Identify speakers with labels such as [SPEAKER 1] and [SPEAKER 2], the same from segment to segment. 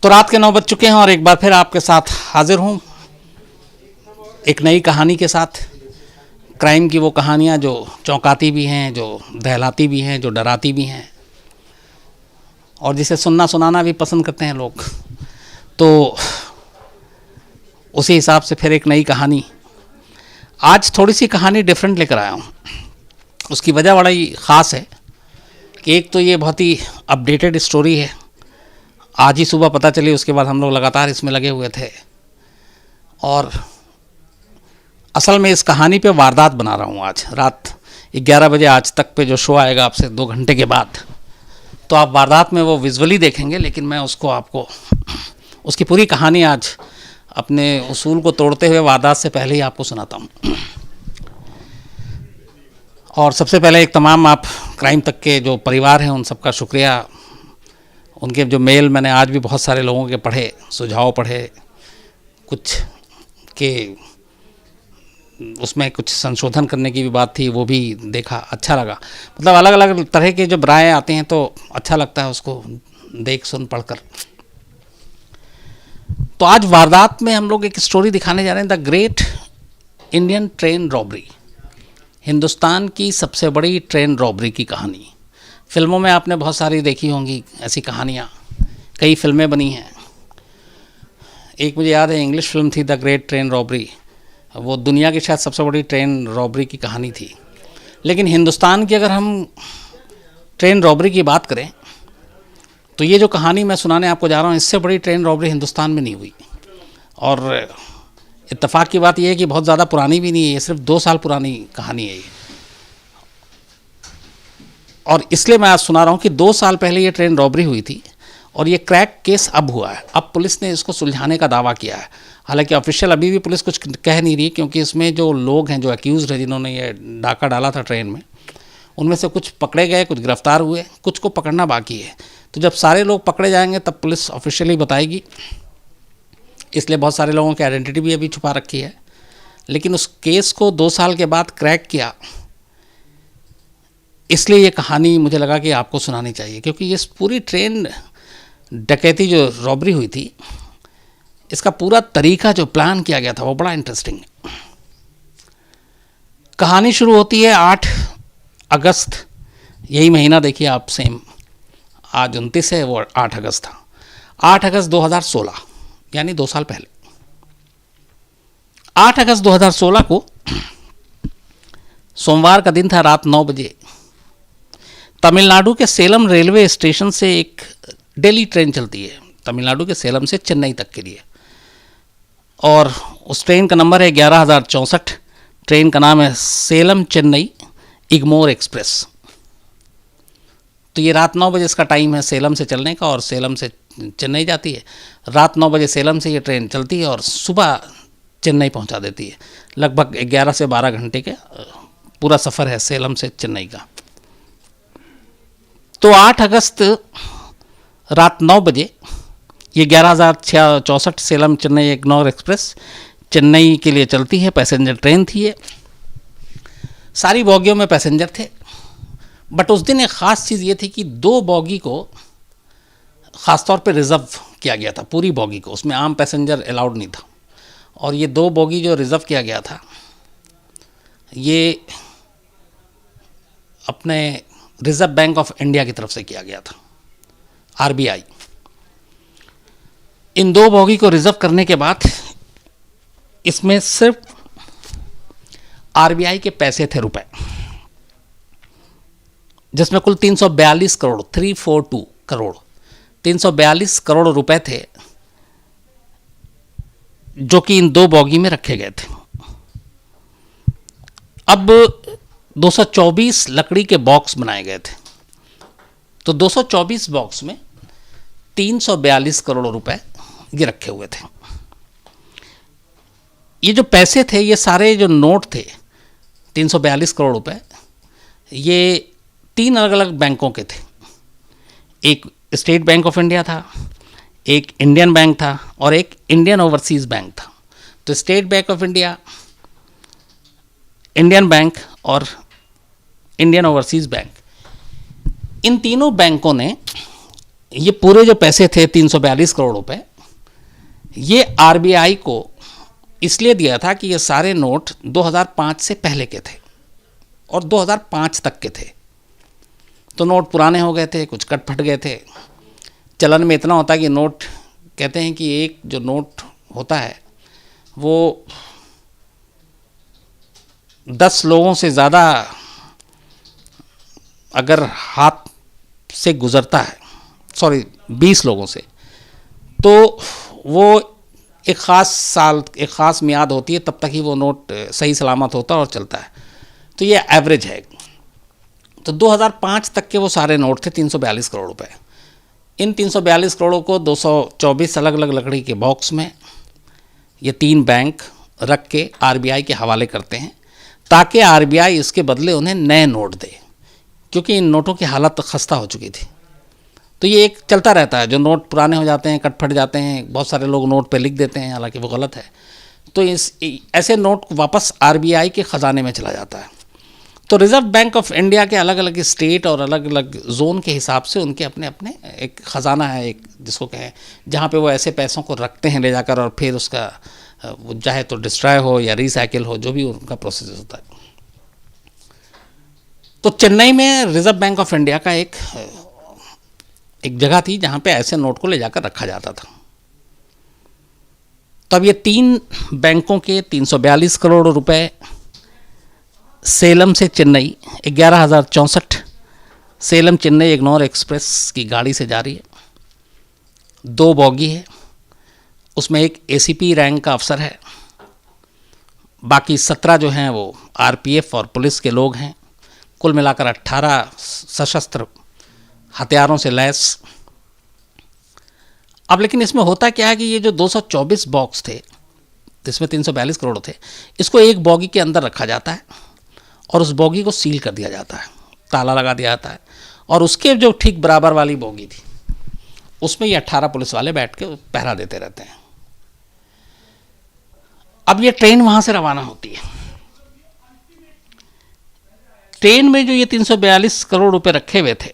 [SPEAKER 1] तो रात के 9 बज चुके हैं और एक बार फिर आपके साथ हाजिर हूँ एक नई कहानी के साथ। क्राइम की वो कहानियाँ जो चौंकाती भी हैं, जो दहलाती भी हैं, जो डराती भी हैं और जिसे सुनना सुनाना भी पसंद करते हैं लोग। तो उसी हिसाब से फिर एक नई कहानी, आज थोड़ी सी कहानी डिफरेंट लेकर आया हूँ। उसकी वजह बड़ा ही ख़ास है कि एक तो ये बहुत ही अपडेटेड स्टोरी है, आज ही सुबह पता चली, उसके बाद हम लोग लगातार इसमें लगे हुए थे और असल में इस कहानी पे वारदात बना रहा हूँ। आज रात 11 बजे आज तक पे जो शो आएगा आपसे 2 घंटे के बाद, तो आप वारदात में वो विजुअली देखेंगे, लेकिन मैं उसको आपको उसकी पूरी कहानी आज अपने उसूल को तोड़ते हुए वारदात से पहले ही आपको सुनाता हूँ। और सबसे पहले एक तमाम आप क्राइम तक के जो परिवार हैं उन सबका शुक्रिया। उनके जो मेल मैंने आज भी बहुत सारे लोगों के पढ़े, सुझाव पढ़े, कुछ के उसमें कुछ संशोधन करने की भी बात थी, वो भी देखा, अच्छा लगा। मतलब अलग अलग तरह के जब राय आते हैं तो अच्छा लगता है उसको देख सुन पढ़कर। तो आज वारदात में हम लोग एक स्टोरी दिखाने जा रहे हैं, the great Indian train robbery, Hindustan की सबसे बड़ी ट्रेन रॉबरी की कहानी। फिल्मों में आपने बहुत सारी देखी होंगी ऐसी कहानियाँ, कई फिल्में बनी हैं। एक मुझे याद है इंग्लिश फिल्म थी द ग्रेट ट्रेन रॉबरी, वो दुनिया की शायद सबसे बड़ी ट्रेन रॉबरी की कहानी थी। लेकिन हिंदुस्तान की अगर हम ट्रेन रॉबरी की बात करें तो ये जो कहानी मैं सुनाने आपको जा रहा हूँ, इससे बड़ी ट्रेन रॉबरी हिंदुस्तान में नहीं हुई। और इत्तेफाक की बात यह है कि बहुत ज़्यादा पुरानी भी नहीं है, ये सिर्फ 2 साल पुरानी कहानी है ये। और इसलिए मैं आज सुना रहा हूँ कि 2 साल पहले ये ट्रेन रॉबरी हुई थी और ये क्रैक केस अब हुआ है। अब पुलिस ने इसको सुलझाने का दावा किया है। हालांकि ऑफिशियल अभी भी पुलिस कुछ कह नहीं रही, क्योंकि इसमें जो लोग हैं, जो अक्यूज़ हैं, जिन्होंने ये डाका डाला था ट्रेन में, उनमें से कुछ पकड़े गए, कुछ गिरफ्तार हुए, कुछ को पकड़ना बाकी है। तो जब सारे लोग पकड़े जाएंगे तब पुलिस ऑफिशियली बताएगी, इसलिए बहुत सारे लोगों की आइडेंटिटी भी अभी छुपा रखी है। लेकिन उस केस को 2 साल के बाद क्रैक किया, इसलिए ये कहानी मुझे लगा कि आपको सुनानी चाहिए, क्योंकि ये पूरी ट्रेन डकैती जो रॉबरी हुई थी, इसका पूरा तरीका जो प्लान किया गया था वो बड़ा इंटरेस्टिंग है। कहानी शुरू होती है 8 अगस्त, यही महीना देखिए आप, सेम आज 29 है, वो 8 अगस्त था, 8 अगस्त 2016, यानी 2 साल पहले। 8 अगस्त 2016 को सोमवार का दिन था, रात 9 बजे तमिलनाडु के सेलम रेलवे स्टेशन से एक डेली ट्रेन चलती है, तमिलनाडु के सेलम से चेन्नई तक के लिए, और उस ट्रेन का नंबर है 11,064। ट्रेन का नाम है सेलम चेन्नई इग्मोर एक्सप्रेस। तो ये रात 9 बजे इसका टाइम है सेलम से चलने का, और सेलम से चेन्नई जाती है। रात 9 बजे सेलम से ये ट्रेन चलती है और सुबह चेन्नई पहुंचा देती है। लगभग 11 से 12 घंटे के पूरा सफ़र है सेलम से चेन्नई का। तो 8 अगस्त रात 9 बजे ये 11,064 सेलम चेन्नई इग्मोर एक्सप्रेस चेन्नई के लिए चलती है। पैसेंजर ट्रेन थी ये, सारी बोगियों में पैसेंजर थे। बट उस दिन एक ख़ास चीज़ ये थी कि 2 बोगी को ख़ास तौर पे रिज़र्व किया गया था, पूरी बोगी को, उसमें आम पैसेंजर अलाउड नहीं था। और ये 2 बोगी जो रिज़र्व किया गया था, ये अपने रिज़र्व बैंक ऑफ इंडिया की तरफ से किया गया था, RBI। इन 2 बोगी को रिज़र्व करने के बाद इसमें सिर्फ RBI के पैसे थे, रुपए, जिसमें कुल 342 करोड़ 342 करोड़ 342 करोड़ रुपए थे, जो कि इन 2 बोगी में रखे गए थे। अब 224 लकड़ी के बॉक्स बनाए गए थे, तो 224 बॉक्स में 342 करोड़ रुपए ये रखे हुए थे। ये जो पैसे थे, ये सारे जो नोट थे 342 करोड़ रुपए, ये 3 अलग अलग बैंकों के थे। एक स्टेट बैंक ऑफ इंडिया था, एक इंडियन बैंक था और एक इंडियन ओवरसीज़ बैंक था। तो state bank of India, Indian bank और इंडियन ओवरसीज़ बैंक, इन तीनों बैंकों ने ये पूरे जो पैसे थे 342 करोड़ रुपए, ये आरबीआई को इसलिए दिया था कि ये सारे नोट 2005 से पहले के थे और 2005 तक के थे। तो नोट पुराने हो गए थे, कुछ कट फट गए थे। चलन में इतना होता है कि नोट, कहते हैं कि एक जो नोट होता है वो 10 लोगों से ज़्यादा अगर हाथ से गुज़रता है, 20 लोगों से, तो वो एक ख़ास साल, एक ख़ास मियाद होती है, तब तक ही वो नोट सही सलामत होता है और चलता है। तो ये एवरेज है। तो 2005 तक के वो सारे नोट थे 342 करोड़ रुपए। इन 342 करोड़ों को 224 अलग अलग लकड़ी के बॉक्स में ये 3 बैंक रख के आरबीआई के हवाले करते हैं, ताकि आरबीआई इसके बदले उन्हें नए नोट दे, क्योंकि इन नोटों की हालत खस्ता हो चुकी थी। तो ये एक चलता रहता है, जो नोट पुराने हो जाते हैं, कट फट जाते हैं, बहुत सारे लोग नोट पे लिख देते हैं, हालांकि वो गलत है। तो ऐसे नोट वापस आरबीआई के ख़जाने में चला जाता है। तो रिज़र्व बैंक ऑफ इंडिया के अलग अलग स्टेट और अलग अलग जोन के हिसाब से उनके अपने अपने एक ख़जाना है, एक जिसको कहें, जहाँ पे वो ऐसे पैसों को रखते हैं ले जाकर, और फिर उसका वो चाहे तो डिस्ट्रॉय हो या रिसाइकिल हो, जो भी उनका प्रोसेस होता है। तो चेन्नई में रिज़र्व बैंक ऑफ इंडिया का एक जगह थी जहाँ पे ऐसे नोट को ले जाकर रखा जाता था। तो अब ये 3 बैंकों के 342 करोड़ रुपए सेलम से चेन्नई 11,064 सेलम चेन्नई इग्नोर एक्सप्रेस की गाड़ी से जा रही है। 2 बॉगी है, उसमें एक एसीपी रैंक का अफसर है, बाकी 17 जो हैं वो आरपीएफ और पुलिस के लोग हैं। कुल मिलाकर 18 सशस्त्र हथियारों से लैस। अब लेकिन इसमें होता क्या है कि ये जो 224 बॉक्स थे, जिसमें 342 करोड़ थे, इसको एक बॉगी के अंदर रखा जाता है और उस बॉगी को सील कर दिया जाता है, ताला लगा दिया जाता है। और उसके जो ठीक बराबर वाली बॉगी थी, उसमें ये 18 पुलिस वाले बैठ के पहरा देते रहते हैं। अब ये ट्रेन वहाँ से रवाना होती है। ट्रेन में जो ये 342 करोड़ रुपए रखे हुए थे,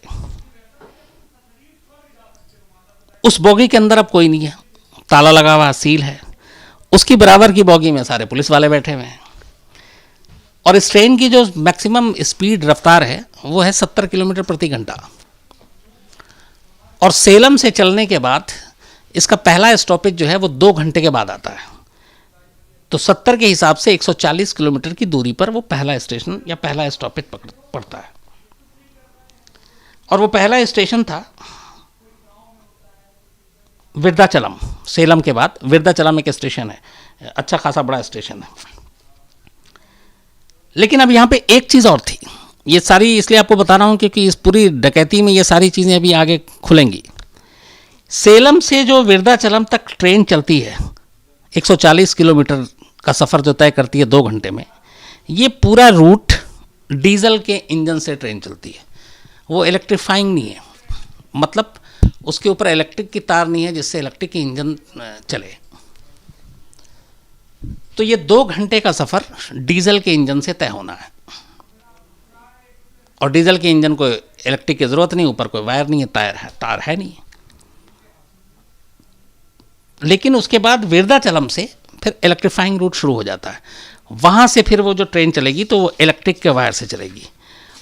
[SPEAKER 1] उस बॉगी के अंदर अब कोई नहीं है, ताला लगा हुआ, सील है। उसकी बराबर की बॉगी में सारे पुलिस वाले बैठे हुए हैं। और इस ट्रेन की जो मैक्सिमम स्पीड रफ्तार है वो है 70 किलोमीटर प्रति घंटा। और सेलम से चलने के बाद इसका पहला स्टॉपेज जो है वो 2 घंटे के बाद आता है। तो 70 के हिसाब से 140 किलोमीटर की दूरी पर वो पहला स्टेशन या पहला स्टॉपेज पड़ता है। और वो पहला स्टेशन था विरुद्धाचलम। सेलम के बाद विरुद्धाचलम एक स्टेशन है, अच्छा खासा बड़ा स्टेशन है। लेकिन अब यहाँ पे एक चीज़ और थी, ये सारी इसलिए आपको बता रहा हूँ क्योंकि इस पूरी डकैती में ये सारी चीज़ें अभी आगे खुलेंगी। सेलम से जो विरुद्धाचलम तक ट्रेन चलती है, 140 किलोमीटर का सफ़र जो तय करती है 2 घंटे में, ये पूरा रूट डीजल के इंजन से ट्रेन चलती है। वो इलेक्ट्रीफाइंग नहीं है, मतलब उसके ऊपर इलेक्ट्रिक की तार नहीं है जिससे इलेक्ट्रिक की इंजन चले। तो ये 2 घंटे का सफ़र डीजल के इंजन से तय होना है। और डीजल के इंजन को इलेक्ट्रिक की ज़रूरत नहीं, ऊपर कोई वायर नहीं है, तार है नहीं। लेकिन उसके बाद विरुद्धाचलम से फिर इलेक्ट्रीफाइंग रूट शुरू हो जाता है। वहाँ से फिर वो जो ट्रेन चलेगी तो वो इलेक्ट्रिक के वायर से चलेगी।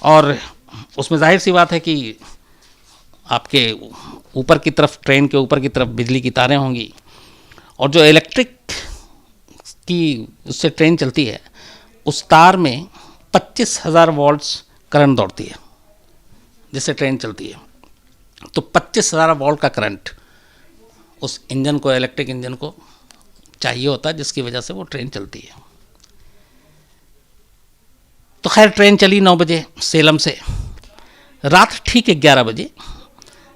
[SPEAKER 1] और उसमें जाहिर सी बात है कि आपके ऊपर की तरफ, ट्रेन के ऊपर की तरफ बिजली की तारें होंगी। और जो इलेक्ट्रिक की उससे ट्रेन चलती है, उस तार में 25,000 वोल्ट्स करंट दौड़ती है जिससे ट्रेन चलती है। तो 25,000 वोल्ट का करंट उस इंजन को, इलेक्ट्रिक इंजन को चाहिए होता है, जिसकी वजह से वो ट्रेन चलती है। तो खैर ट्रेन चली 9 बजे सेलम से। रात ठीक 11 बजे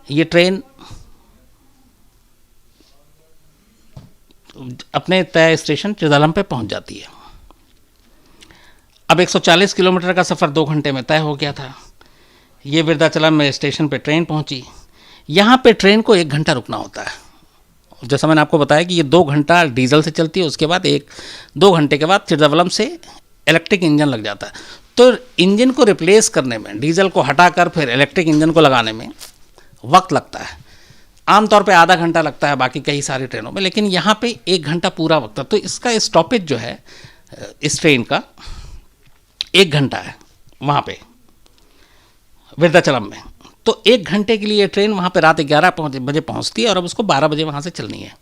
[SPEAKER 1] ये ट्रेन अपने तय स्टेशन चिदलम पे पहुंच जाती है। अब 140 किलोमीटर का सफ़र 2 घंटे में तय हो गया था। ये विरुद्धाचलम में स्टेशन पे ट्रेन पहुंची। यहाँ पे ट्रेन को 1 घंटा रुकना होता है। जैसा मैंने आपको बताया कि ये 2 घंटा डीजल से चलती है, उसके बाद 1-2 घंटे के बाद चिदलम से इलेक्ट्रिक इंजन लग जाता है। तो इंजन को रिप्लेस करने में, डीजल को हटाकर फिर इलेक्ट्रिक इंजन को लगाने में वक्त लगता है। आमतौर पे आधा घंटा लगता है बाकी कई सारी ट्रेनों में, लेकिन यहाँ पे 1 घंटा पूरा वक्त है। तो इसका स्टॉपेज जो है इस ट्रेन का 1 घंटा है वहाँ पे विरुद्धाचलम में। तो 1 घंटे के लिए ये ट्रेन वहाँ पे रात 11 बजे पहुँचती है और अब उसको 12 बजे वहाँ से चलनी है।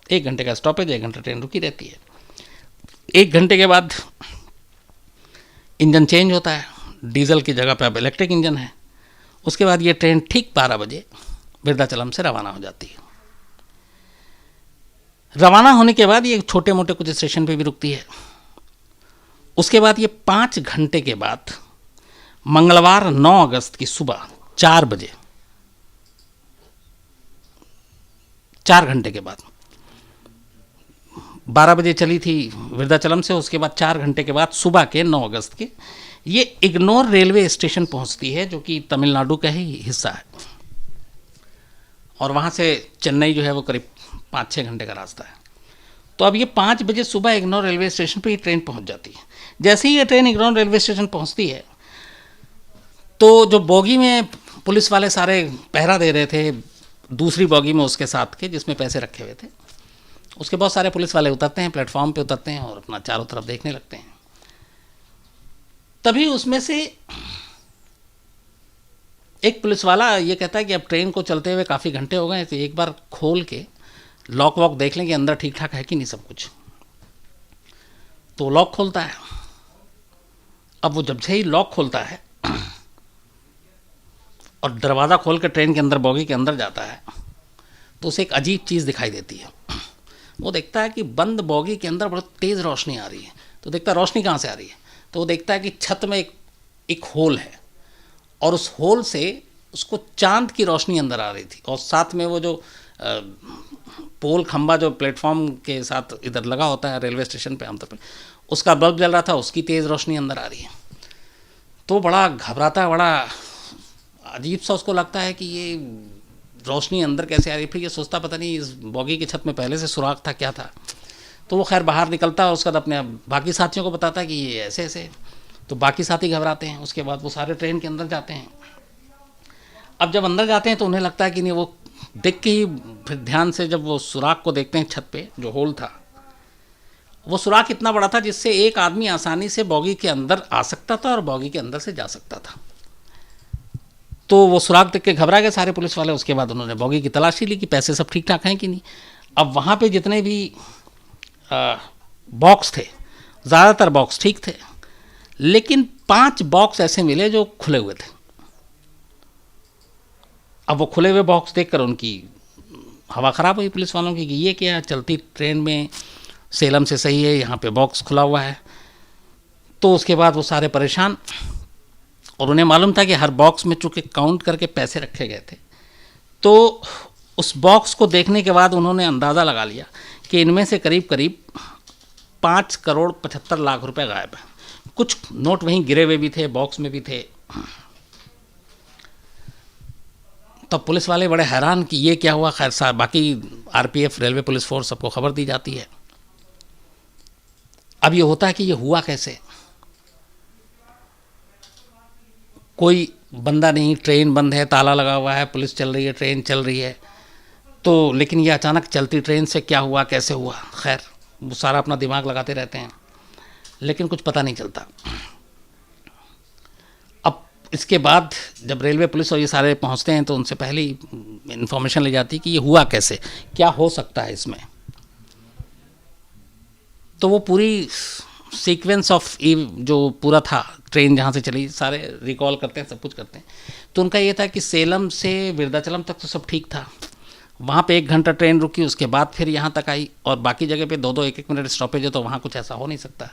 [SPEAKER 1] 1 घंटे का स्टॉपेज, 1 घंटा ट्रेन रुकी रहती है। 1 घंटे के बाद इंजन चेंज होता है, डीजल की जगह पे अब इलेक्ट्रिक इंजन है। उसके बाद ये ट्रेन ठीक 12 बजे विरुद्धाचलम से रवाना हो जाती है। रवाना होने के बाद ये छोटे मोटे कुछ स्टेशन पे भी रुकती है। उसके बाद ये 5 घंटे के बाद मंगलवार 9 अगस्त की सुबह 4 बजे, 4 घंटे के बाद, 12 बजे चली थी विरुद्धाचलम से, उसके बाद 4 घंटे के बाद सुबह के 9 अगस्त के ये इग्नोर रेलवे स्टेशन पहुंचती है, जो कि तमिलनाडु का ही हिस्सा है। और वहाँ से चेन्नई जो है वो करीब 5-6 घंटे का रास्ता है। तो अब ये 5 बजे सुबह इग्नोर रेलवे स्टेशन पे ये ट्रेन पहुँच जाती है। जैसे ही ये ट्रेन इग्नोर रेलवे स्टेशन पहुँचती है तो जो बोगी में पुलिस वाले सारे पहरा दे रहे थे, दूसरी बोगी में उसके साथ के जिसमें पैसे रखे हुए थे, उसके बहुत सारे पुलिस वाले उतरते हैं, प्लेटफॉर्म पे उतरते हैं और अपना चारों तरफ देखने लगते हैं। तभी उसमें से एक पुलिस वाला ये कहता है कि अब ट्रेन को चलते हुए काफ़ी घंटे हो गए, तो एक बार खोल के लॉक वॉक देख लें कि अंदर ठीक ठाक है कि नहीं सब कुछ। तो लॉक खोलता है। अब वो जब से ही लॉक खोलता है और दरवाज़ा खोल कर ट्रेन के अंदर, बोगी के अंदर जाता है, तो उसे एक अजीब चीज़ दिखाई देती है। वो देखता है कि बंद बोगी के अंदर बहुत तेज़ रोशनी आ रही है। तो देखता है रोशनी कहाँ से आ रही है, तो वो देखता है कि छत में एक होल है और उस होल से उसको चांद की रोशनी अंदर आ रही थी। और साथ में वो जो पोल खंबा जो प्लेटफॉर्म के साथ इधर लगा होता है रेलवे स्टेशन पे आमतौर पर, उसका बल्ब जल रहा था, उसकी तेज़ रोशनी अंदर आ रही है। तो बड़ा घबराता है, बड़ा अजीब सा उसको लगता है कि ये रोशनी अंदर कैसे आ रही है। फिर ये सोचता पता नहीं इस बोगी की छत में पहले से सुराख था, क्या था। तो वो खैर बाहर निकलता है और उसके बाद अपने बाकी साथियों को बताता है कि ये ऐसे ऐसे। तो बाकी साथी घबराते हैं। उसके बाद वो सारे ट्रेन के अंदर जाते हैं। अब जब अंदर जाते हैं तो उन्हें लगता है कि नहीं, वो देख के ही फिर ध्यान से जब वो सुराख को देखते हैं, छत पे जो होल था, वो सुराख इतना बड़ा था जिससे एक आदमी आसानी से बोगी के अंदर आ सकता था और बोगी के अंदर से जा सकता था। तो वो सुराख देख के घबरा गए सारे पुलिस वाले। उसके बाद उन्होंने बोगी की तलाशी ली कि पैसे सब ठीक ठाक हैं कि नहीं। अब वहाँ पे जितने भी बॉक्स थे, ज़्यादातर बॉक्स ठीक थे, लेकिन 5 बॉक्स ऐसे मिले जो खुले हुए थे। अब वो खुले हुए बॉक्स देखकर उनकी हवा ख़राब हुई पुलिस वालों की कि ये क्या, चलती ट्रेन में सेलम से सही है, यहाँ पे बॉक्स खुला हुआ है। तो उसके बाद वो सारे परेशान, और उन्हें मालूम था कि हर बॉक्स में चूँकि काउंट करके पैसे रखे गए थे, तो उस बॉक्स को देखने के बाद उन्होंने अंदाज़ा लगा लिया कि इनमें से करीब करीब 5 करोड़ 75 लाख रुपए गायब हैं। कुछ नोट वहीं गिरे हुए भी थे, बॉक्स में भी थे। तो पुलिस वाले बड़े हैरान कि ये क्या हुआ। खैर बाकी आरपीएफ, रेलवे पुलिस फोर्स, सबको खबर दी जाती है। अब ये होता है कि ये हुआ कैसे, कोई बंदा नहीं, ट्रेन बंद है, ताला लगा हुआ है, पुलिस चल रही है, ट्रेन चल रही है। तो लेकिन ये अचानक चलती ट्रेन से क्या हुआ, कैसे हुआ, खैर वो सारा अपना दिमाग लगाते रहते हैं, लेकिन कुछ पता नहीं चलता। अब इसके बाद जब रेलवे पुलिस और ये सारे पहुंचते हैं तो उनसे पहले ही इन्फॉर्मेशन ली जाती है कि ये हुआ कैसे, क्या हो सकता है इसमें। तो वो पूरी सीक्वेंस ऑफ जो पूरा था, ट्रेन जहाँ से चली, सारे रिकॉल करते हैं, सब कुछ करते हैं। तो उनका ये था कि सेलम से विरुद्धाचलम तक तो सब ठीक था, वहाँ पे 1 घंटा ट्रेन रुकी, उसके बाद फिर यहाँ तक आई, और बाकी जगह पे 2-2 1-1 मिनट स्टॉपेज है, तो वहाँ कुछ ऐसा हो नहीं सकता।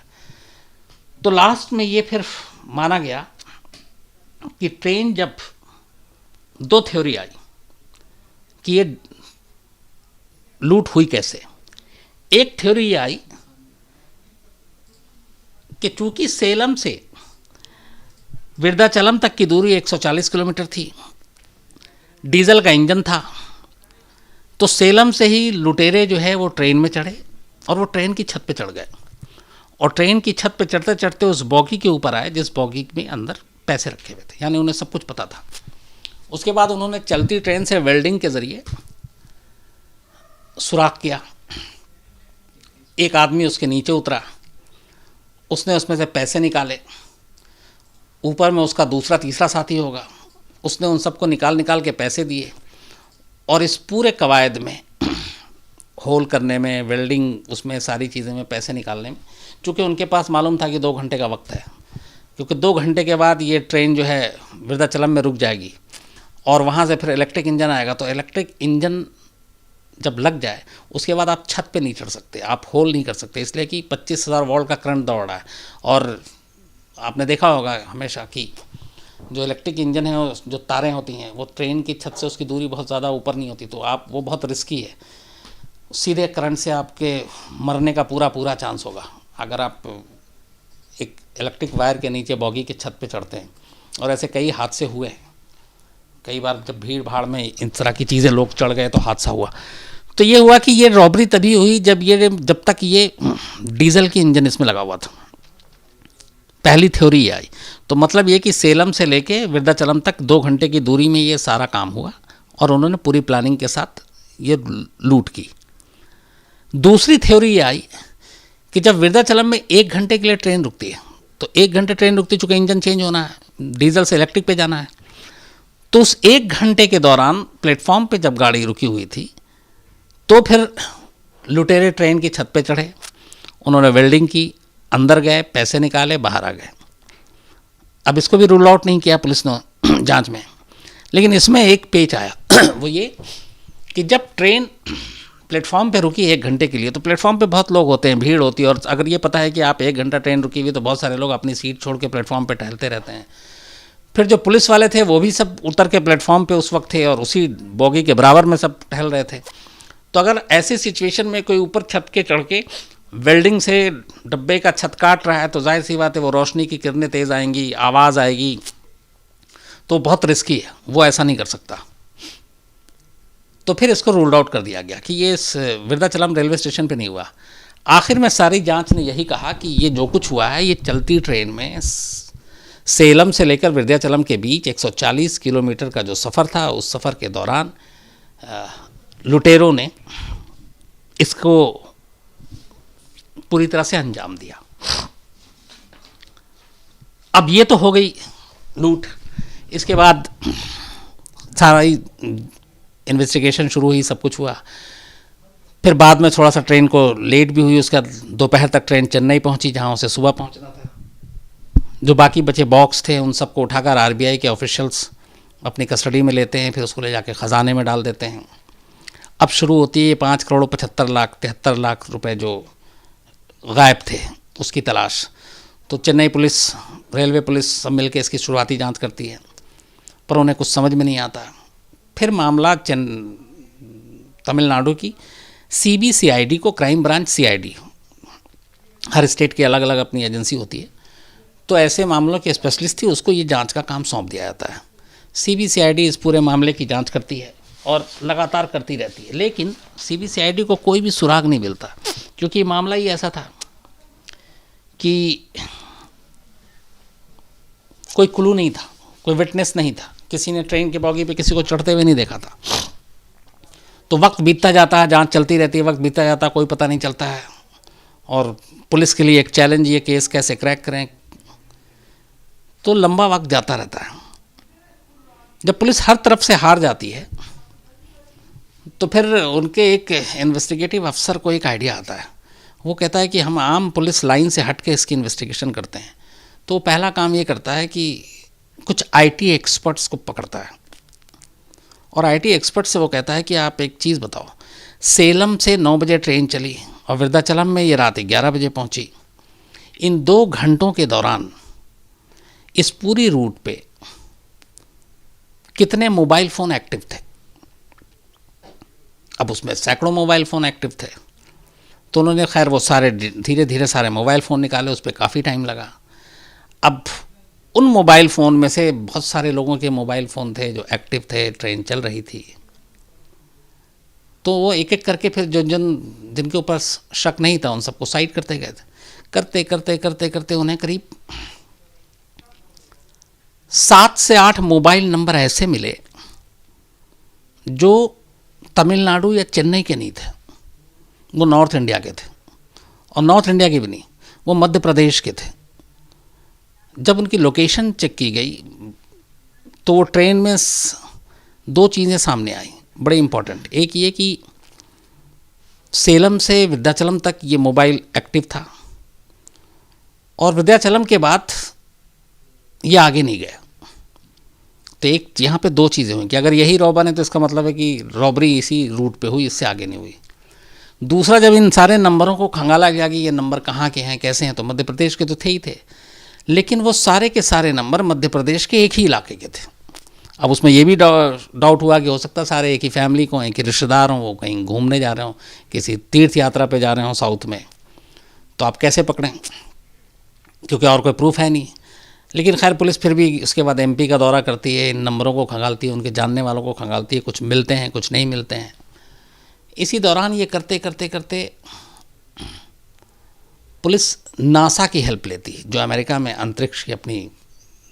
[SPEAKER 1] तो लास्ट में ये फिर माना गया कि ट्रेन जब 2 थ्योरी आई कि ये लूट हुई कैसे। एक थ्योरी ये आई कि चूंकि सेलम से विरुद्धाचलम तक की दूरी 140 किलोमीटर थी, डीजल का इंजन था, तो सेलम से ही लुटेरे जो है वो ट्रेन में चढ़े और वो ट्रेन की छत पे चढ़ गए, और ट्रेन की छत पे चढ़ते चढ़ते उस बोगी के ऊपर आए जिस बोगी में अंदर पैसे रखे हुए थे, यानी उन्हें सब कुछ पता था। उसके बाद उन्होंने चलती ट्रेन से वेल्डिंग के ज़रिए सुराख किया, एक आदमी उसके नीचे उतरा, उसने उसमें से पैसे निकाले, ऊपर में उसका दूसरा तीसरा साथी होगा, उसने उन सबको निकाल के पैसे दिए, और इस पूरे कवायद में होल करने में, वेल्डिंग उसमें सारी चीज़ें में, पैसे निकालने में, चूँकि उनके पास मालूम था कि 2 घंटे का वक्त है, क्योंकि 2 घंटे के बाद ये ट्रेन जो है वृद्धाचलम में रुक जाएगी और वहाँ से फिर इलेक्ट्रिक इंजन आएगा। तो इलेक्ट्रिक इंजन जब लग जाए उसके बाद आप छत पे नहीं चढ़ सकते, आप होल नहीं कर सकते, इसलिए कि 25,000 वोल्ट का करंट दौड़ रहा है। और आपने देखा होगा हमेशा कि जो इलेक्ट्रिक इंजन है, जो तारें होती हैं, वो ट्रेन की छत से उसकी दूरी बहुत ज़्यादा ऊपर नहीं होती, तो आप वो बहुत रिस्की है, सीधे करंट से आपके मरने का पूरा चांस होगा अगर आप एक इलेक्ट्रिक वायर के नीचे बॉगी की छत पे चढ़ते हैं। और ऐसे कई हादसे हुए हैं, कई बार जब भीड़ भाड़ में इन तरह की चीज़ें लोग चढ़ गए तो हादसा हुआ। तो ये हुआ कि ये रॉबरी तभी हुई जब तक ये डीजल की इंजन इसमें लगा हुआ था। पहली थ्योरी ये आई। तो मतलब ये कि सेलम से लेके वृद्धाचलम तक 2 घंटे की दूरी में ये सारा काम हुआ और उन्होंने पूरी प्लानिंग के साथ ये लूट की। दूसरी थ्योरी ये आई कि जब वृद्धाचलम में 1 घंटे के लिए ट्रेन रुकती है, तो 1 घंटे ट्रेन रुकती, चूँकि इंजन चेंज होना है, डीजल से इलेक्ट्रिक पे जाना है, तो उस 1 घंटे के दौरान प्लेटफॉर्म पे जब गाड़ी रुकी हुई थी तो फिर लुटेरे ट्रेन की छत पे चढ़े, उन्होंने वेल्डिंग की, अंदर गए, पैसे निकाले, बाहर आ गए। अब इसको भी रूल आउट नहीं किया पुलिस ने जांच में, लेकिन इसमें एक पेच आया वो ये कि जब ट्रेन प्लेटफॉर्म पे रुकी 1 घंटे के लिए, तो प्लेटफॉर्म पे बहुत लोग होते हैं, भीड़ होती है, और अगर ये पता है कि आप 1 घंटा ट्रेन रुकी हुई तो बहुत सारे लोग अपनी सीट छोड़ के प्लेटफॉर्म पे टहलते रहते हैं। फिर जो पुलिस वाले थे वो भी सब उतर के प्लेटफॉर्म पे उस वक्त थे और उसी बोगी के बराबर में सब टहल रहे थे। तो अगर ऐसी सिचुएशन में कोई ऊपर छत के चढ़ के वेल्डिंग से डब्बे का छत काट रहा है तो जाहिर सी बात है वो रोशनी की किरणें तेज़ आएंगी, आवाज़ आएगी, तो बहुत रिस्की है, वो ऐसा नहीं कर सकता। तो फिर इसको रूल्ड आउट कर दिया गया कि ये इस वृद्धाचलम रेलवे स्टेशन पे नहीं हुआ। आखिर में सारी जांच ने यही कहा कि ये जो कुछ हुआ है ये चलती ट्रेन में सेलम से लेकर विंध्याचलम के बीच 140 किलोमीटर का जो सफ़र था, उस सफ़र के दौरान लुटेरों ने इसको पूरी तरह से अंजाम दिया। अब ये तो हो गई लूट। इसके बाद सारा ही इन्वेस्टिगेशन शुरू हुई, सब कुछ हुआ। फिर बाद में थोड़ा सा ट्रेन को लेट भी हुई, उसका दोपहर तक ट्रेन चेन्नई पहुंची जहां उसे सुबह पहुंचना था। जो बाकी बचे बॉक्स थे उन सबको उठाकर आरबीआई के ऑफिशियल्स अपनी कस्टडी में लेते हैं, फिर उसको ले जाके ख़जाने में डाल देते हैं। अब शुरू होती है 5 करोड़ 75 लाख 73 लाख रुपए जो गायब थे उसकी तलाश। तो चेन्नई पुलिस, रेलवे पुलिस सब मिलकर इसकी शुरुआती जांच करती है, पर उन्हें कुछ समझ में नहीं आता। फिर मामला तमिलनाडु की सीबीसीआईडी को, क्राइम ब्रांच सीआईडी, हर स्टेट की अलग अलग अपनी एजेंसी होती है, तो ऐसे मामलों के स्पेशलिस्ट थी, उसको ये जांच का काम सौंप दिया जाता है। सीबीसीआईडी इस पूरे मामले की जांच करती है और लगातार करती रहती है, लेकिन सीबीसीआईडी को कोई भी सुराग नहीं मिलता, क्योंकि मामला ही ऐसा था कि कोई क्लू नहीं था, कोई विटनेस नहीं था, किसी ने ट्रेन के बॉगी पे किसी को चढ़ते हुए नहीं देखा था। तो वक्त बीतता जाता है, जांच चलती रहती है, वक्त बीतता जाता है, कोई पता नहीं चलता है, और पुलिस के लिए एक चैलेंज, ये केस कैसे क्रैक करें, तो लंबा वक्त जाता रहता है। जब पुलिस हर तरफ से हार जाती है तो फिर उनके एक इन्वेस्टिगेटिव अफसर को एक आइडिया आता है। वो कहता है कि हम आम पुलिस लाइन से हट के इसकी इन्वेस्टिगेशन करते हैं। तो पहला काम ये करता है कि कुछ आईटी एक्सपर्ट्स को पकड़ता है, और आईटी एक्सपर्ट से वो कहता है कि आप एक चीज़ बताओ, सेलम से 9 बजे ट्रेन चली और वृद्धाचलम में ये रात 11 बजे पहुंची, इन 2 घंटों के दौरान इस पूरी रूट पे कितने मोबाइल फ़ोन एक्टिव थे? अब उसमें सैकड़ों मोबाइल फ़ोन एक्टिव थे। तो उन्होंने खैर वो सारे धीरे धीरे सारे मोबाइल फ़ोन निकाले, उस पर काफ़ी टाइम लगा। अब उन मोबाइल फ़ोन में से बहुत सारे लोगों के मोबाइल फ़ोन थे जो एक्टिव थे, ट्रेन चल रही थी। तो वो एक एक करके फिर जिनके ऊपर शक नहीं था उन सबको साइड करते गए थे। करते करते करते करते उन्हें करीब 7 से 8 मोबाइल नंबर ऐसे मिले जो तमिलनाडु या चेन्नई के नहीं थे। वो नॉर्थ इंडिया के थे, और नॉर्थ इंडिया के भी नहीं, वो मध्य प्रदेश के थे। जब उनकी लोकेशन चेक की गई तो वो ट्रेन में दो चीज़ें सामने आई बड़े इम्पोर्टेंट। एक ये कि सेलम से विंध्याचलम तक ये मोबाइल एक्टिव था, और विंध्याचलम के बाद ये आगे नहीं गया। तो एक यहाँ पे दो चीज़ें हुई कि अगर यही रॉबर है तो इसका मतलब है कि रॉबरी इसी रूट पे हुई, इससे आगे नहीं हुई। दूसरा, जब इन सारे नंबरों को खंगाला गया कि ये नंबर कहाँ के हैं, कैसे हैं, तो मध्य प्रदेश के तो थे ही थे, लेकिन वो सारे के सारे नंबर मध्य प्रदेश के एक ही इलाके के थे। अब उसमें ये भी डाउट हुआ कि हो सकता है सारे एक ही फैमिली को, एक ही रिश्तेदार हों, वो कहीं घूमने जा रहे हों, किसी तीर्थ यात्रा पे जा रहे हों साउथ में, तो आप कैसे पकड़ें, क्योंकि और कोई प्रूफ है नहीं। लेकिन खैर पुलिस फिर भी उसके बाद एमपी का दौरा करती है, इन नंबरों को खंगालती है, उनके जानने वालों को खंगालती है, कुछ मिलते हैं कुछ नहीं मिलते हैं। इसी दौरान ये करते करते करते पुलिस नासा की हेल्प लेती है, जो अमेरिका में अंतरिक्ष की अपनी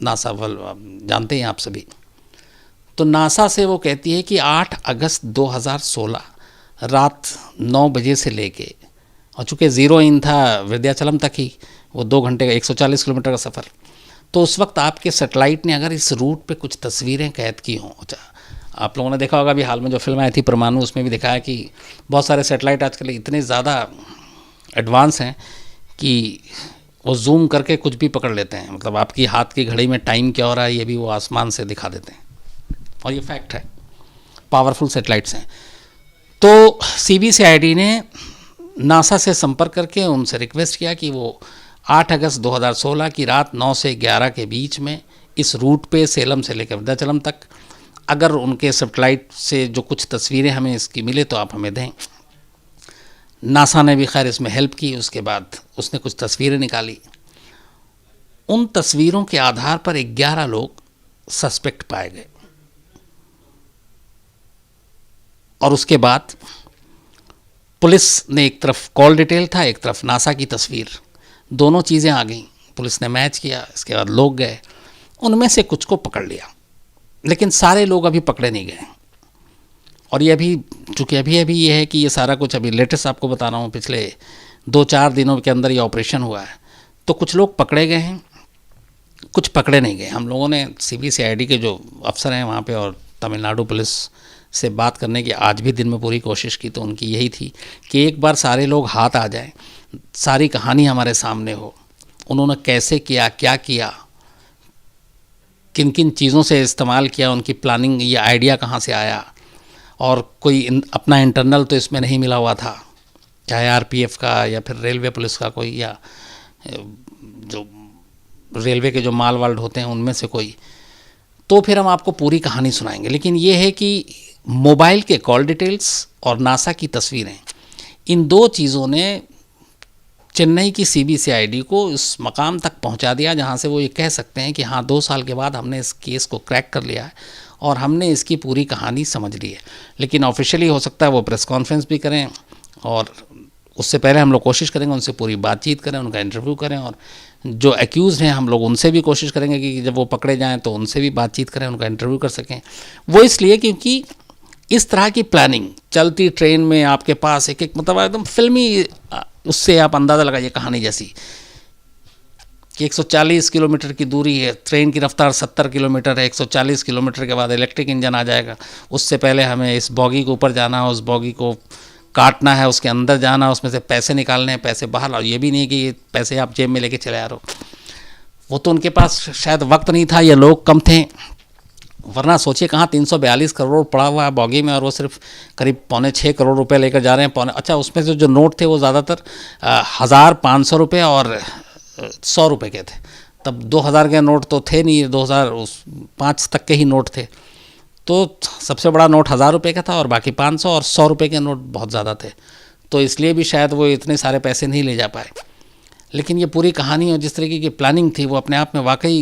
[SPEAKER 1] नासा जानते हैं आप सभी। तो नासा से वो कहती है कि 8 अगस्त 2016 रात 9 बजे से लेके, और चूँकि ज़ीरो इन था विंध्याचलम तक ही, वो 2 घंटे का 140 किलोमीटर का सफ़र, तो उस वक्त आपके सैटेलाइट ने अगर इस रूट पे कुछ तस्वीरें कैद की हों। अच्छा, आप लोगों ने देखा होगा अभी हाल में जो फिल्म आई थी परमाणु, उसमें भी दिखाया कि बहुत सारे सैटेलाइट आजकल इतने ज़्यादा एडवांस हैं कि वो जूम करके कुछ भी पकड़ लेते हैं। मतलब आपकी हाथ की घड़ी में टाइम क्या हो रहा है ये भी वो आसमान से दिखा देते हैं, और ये फैक्ट है, पावरफुल सैटेलाइट्स हैं। तो CBCID ने नासा से संपर्क करके उनसे रिक्वेस्ट किया कि वो 8 अगस्त 2016 की रात 9 से 11 के बीच में इस रूट पे सेलम से लेकर विंध्याचलम तक अगर उनके सैटेलाइट से जो कुछ तस्वीरें हमें इसकी मिले तो आप हमें दें। नासा ने भी खैर इसमें हेल्प की। उसके बाद उसने कुछ तस्वीरें निकाली। उन तस्वीरों के आधार पर 11 लोग सस्पेक्ट पाए गए, और उसके बाद पुलिस ने एक तरफ कॉल डिटेल था, एक तरफ नासा की तस्वीर, दोनों चीज़ें आ गई। पुलिस ने मैच किया, इसके बाद लोग गए, उनमें से कुछ को पकड़ लिया, लेकिन सारे लोग अभी पकड़े नहीं गए। और ये अभी चूँकि अभी ये है कि ये सारा कुछ अभी लेटेस्ट आपको बता रहा हूँ, पिछले 2-4 दिनों के अंदर ये ऑपरेशन हुआ है। तो कुछ लोग पकड़े गए हैं, कुछ पकड़े नहीं गए। हम लोगों ने CBCID के जो अफसर हैं वहाँ पे और तमिलनाडु पुलिस से बात करने की आज भी दिन में पूरी कोशिश की, तो उनकी यही थी कि एक बार सारे लोग हाथ आ जाएं, सारी कहानी हमारे सामने हो, उन्होंने कैसे किया, क्या किया, किन किन चीज़ों से इस्तेमाल किया, उनकी प्लानिंग, ये आइडिया कहाँ से आया, और कोई अपना इंटरनल तो इसमें नहीं मिला हुआ था, चाहे RPF का या फिर रेलवे पुलिस का कोई, या जो रेलवे के जो माल वाल्ड होते हैं उनमें से कोई। तो फिर हम आपको पूरी कहानी सुनाएंगे। लेकिन ये है कि मोबाइल के कॉल डिटेल्स और नासा की तस्वीरें, इन दो चीज़ों ने चेन्नई की CBCID को इस मकाम तक पहुंचा दिया जहां से वो ये कह सकते हैं कि हाँ 2 साल के बाद हमने इस केस को क्रैक कर लिया है और हमने इसकी पूरी कहानी समझ ली है। लेकिन ऑफिशियली हो सकता है वो प्रेस कॉन्फ्रेंस भी करें, और उससे पहले हम लोग कोशिश करेंगे उनसे पूरी बातचीत करें, उनका इंटरव्यू करें, और जो एक्यूज़ हैं हम लोग उनसे भी कोशिश करेंगे कि जब वो पकड़े जाएँ तो उनसे भी बातचीत करें, उनका इंटरव्यू कर सकें। वो इसलिए क्योंकि इस तरह की प्लानिंग, चलती ट्रेन में आपके पास एक मतलब एकदम फिल्मी, उससे आप अंदाज़ा लगाइए कहानी जैसी कि 140 किलोमीटर की दूरी है, ट्रेन की रफ्तार 70 किलोमीटर है, 140 किलोमीटर के बाद इलेक्ट्रिक इंजन आ जाएगा, उससे पहले हमें इस बॉगी के ऊपर जाना है, उस बॉगी को काटना है, उसके अंदर जाना है, उसमें से पैसे निकालने हैं, पैसे बाहर लाओ। ये भी नहीं कि ये पैसे आप जेब में लेके चले आ रहे हो, वो तो उनके पास शायद वक्त नहीं था या लोग कम थे, वरना सोचिए कहाँ 342 करोड़ पड़ा हुआ है बॉगी में, और वो सिर्फ करीब 6.25 करोड़ रुपए लेकर जा रहे हैं। अच्छा, उसमें से जो नोट थे वो ज़्यादातर 1000, 500 रुपये और 100 रुपये के थे। तब 2000 के नोट तो थे नहीं, 2005 तक के ही नोट थे। तो सबसे बड़ा नोट 1000 रुपये का था और बाकी 500 और 100 रुपये के नोट बहुत ज़्यादा थे, तो इसलिए भी शायद वो इतने सारे पैसे नहीं ले जा पाए। लेकिन ये पूरी कहानी और जिस तरीके की प्लानिंग थी वो अपने आप में वाकई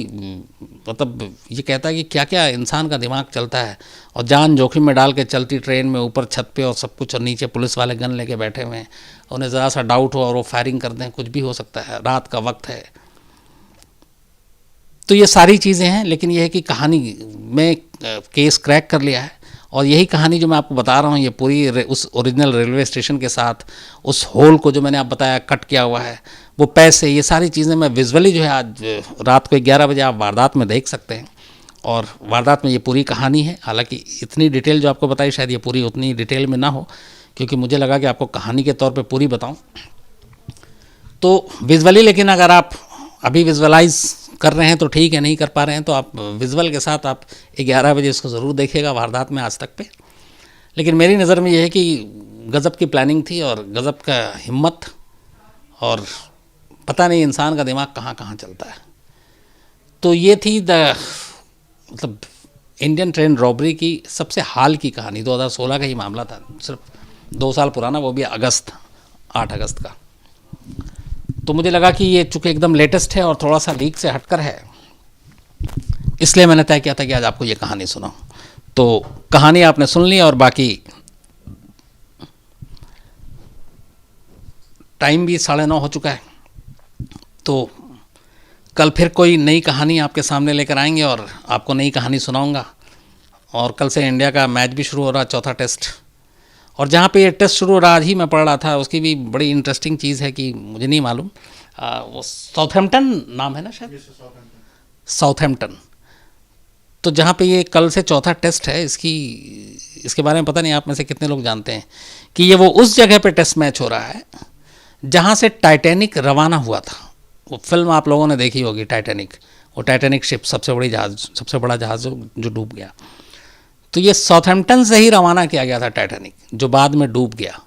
[SPEAKER 1] मतलब ये कहता है कि क्या क्या इंसान का दिमाग चलता है, और जान जोखिम में डाल के चलती ट्रेन में ऊपर छत पे और सब कुछ, और नीचे पुलिस वाले गन लेके बैठे हुए हैं, उन्हें ज़रा सा डाउट हो और वो फायरिंग कर दें, कुछ भी हो सकता है, रात का वक्त है। तो ये सारी चीज़ें हैं, लेकिन ये है कि कहानी में केस क्रैक कर लिया है और यही कहानी जो मैं आपको बता रहा हूँ, ये पूरी उस ओरिजिनल रेलवे स्टेशन के साथ उस होल को जो मैंने आप बताया कट किया हुआ है, वो पैसे, ये सारी चीज़ें मैं विजुअली जो है आज रात को 11 बजे आप वारदात में देख सकते हैं। और वारदात में ये पूरी कहानी है। हालांकि इतनी डिटेल जो आपको बताई शायद ये पूरी उतनी डिटेल में ना हो, क्योंकि मुझे लगा कि आपको कहानी के तौर पे पूरी बताऊं तो विजुअली। लेकिन अगर आप अभी विजुअलाइज कर रहे हैं तो ठीक है, नहीं कर पा रहे हैं तो आप विजुअल के साथ आप 11 बजे इसको ज़रूर देखिएगा वारदात में आज तक पे। लेकिन मेरी नज़र में ये है कि गज़ब की प्लानिंग थी और गज़ब का हिम्मत, और पता नहीं इंसान का दिमाग कहाँ कहाँ चलता है। तो ये थी मतलब इंडियन ट्रेन रॉबरी की सबसे हाल की कहानी। 2016 का ही मामला था, सिर्फ 2 साल पुराना, वो भी अगस्त, 8 अगस्त का। तो मुझे लगा कि ये चूँकि एकदम लेटेस्ट है और थोड़ा सा लीक से हटकर है, इसलिए मैंने तय किया था कि आज आपको ये कहानी सुनाऊं। तो कहानी आपने सुन ली और बाकी टाइम भी 9:30 हो चुका है। तो कल फिर कोई नई कहानी आपके सामने लेकर आएंगे और आपको नई कहानी सुनाऊंगा। और कल से इंडिया का मैच भी शुरू हो रहा, चौथा टेस्ट। और जहाँ पे ये टेस्ट शुरू हो रहा, आज ही मैं पढ़ रहा था, उसकी भी बड़ी इंटरेस्टिंग चीज़ है कि मुझे नहीं मालूम, वो साउथहैम्पटन नाम है ना शायद, साउथहैम्पटन। तो जहाँ पे ये कल से चौथा टेस्ट है, इसके बारे में पता नहीं आप में से कितने लोग जानते हैं कि ये वो उस जगह पे टेस्ट मैच हो रहा है जहाँ से टाइटैनिक रवाना हुआ था। वो फिल्म आप लोगों ने देखी होगी, टाइटैनिक, वो टाइटैनिक शिप, सबसे बड़ा जहाज़ जो डूब गया। तो ये साउथहैम्पटन से ही रवाना किया गया था टाइटैनिक, जो बाद में डूब गया।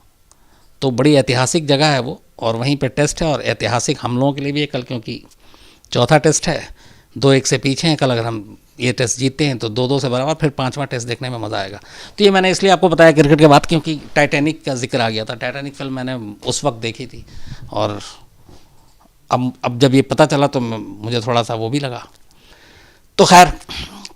[SPEAKER 1] तो बड़ी ऐतिहासिक जगह है वो, और वहीं पे टेस्ट है। और ऐतिहासिक हम लोगों के लिए भी है कल, क्योंकि चौथा टेस्ट है, 2-1 से पीछे हैं। कल अगर हम ये टेस्ट जीतते हैं तो 2-2 से बराबर, फिर 5वां टेस्ट देखने में मज़ा आएगा। तो ये मैंने इसलिए आपको बताया क्रिकेट के बाद, क्योंकि टाइटैनिक का जिक्र आ गया था। टाइटैनिक फिल्म मैंने उस वक्त देखी थी, और अब जब ये पता चला तो मुझे थोड़ा सा वो भी लगा। तो खैर,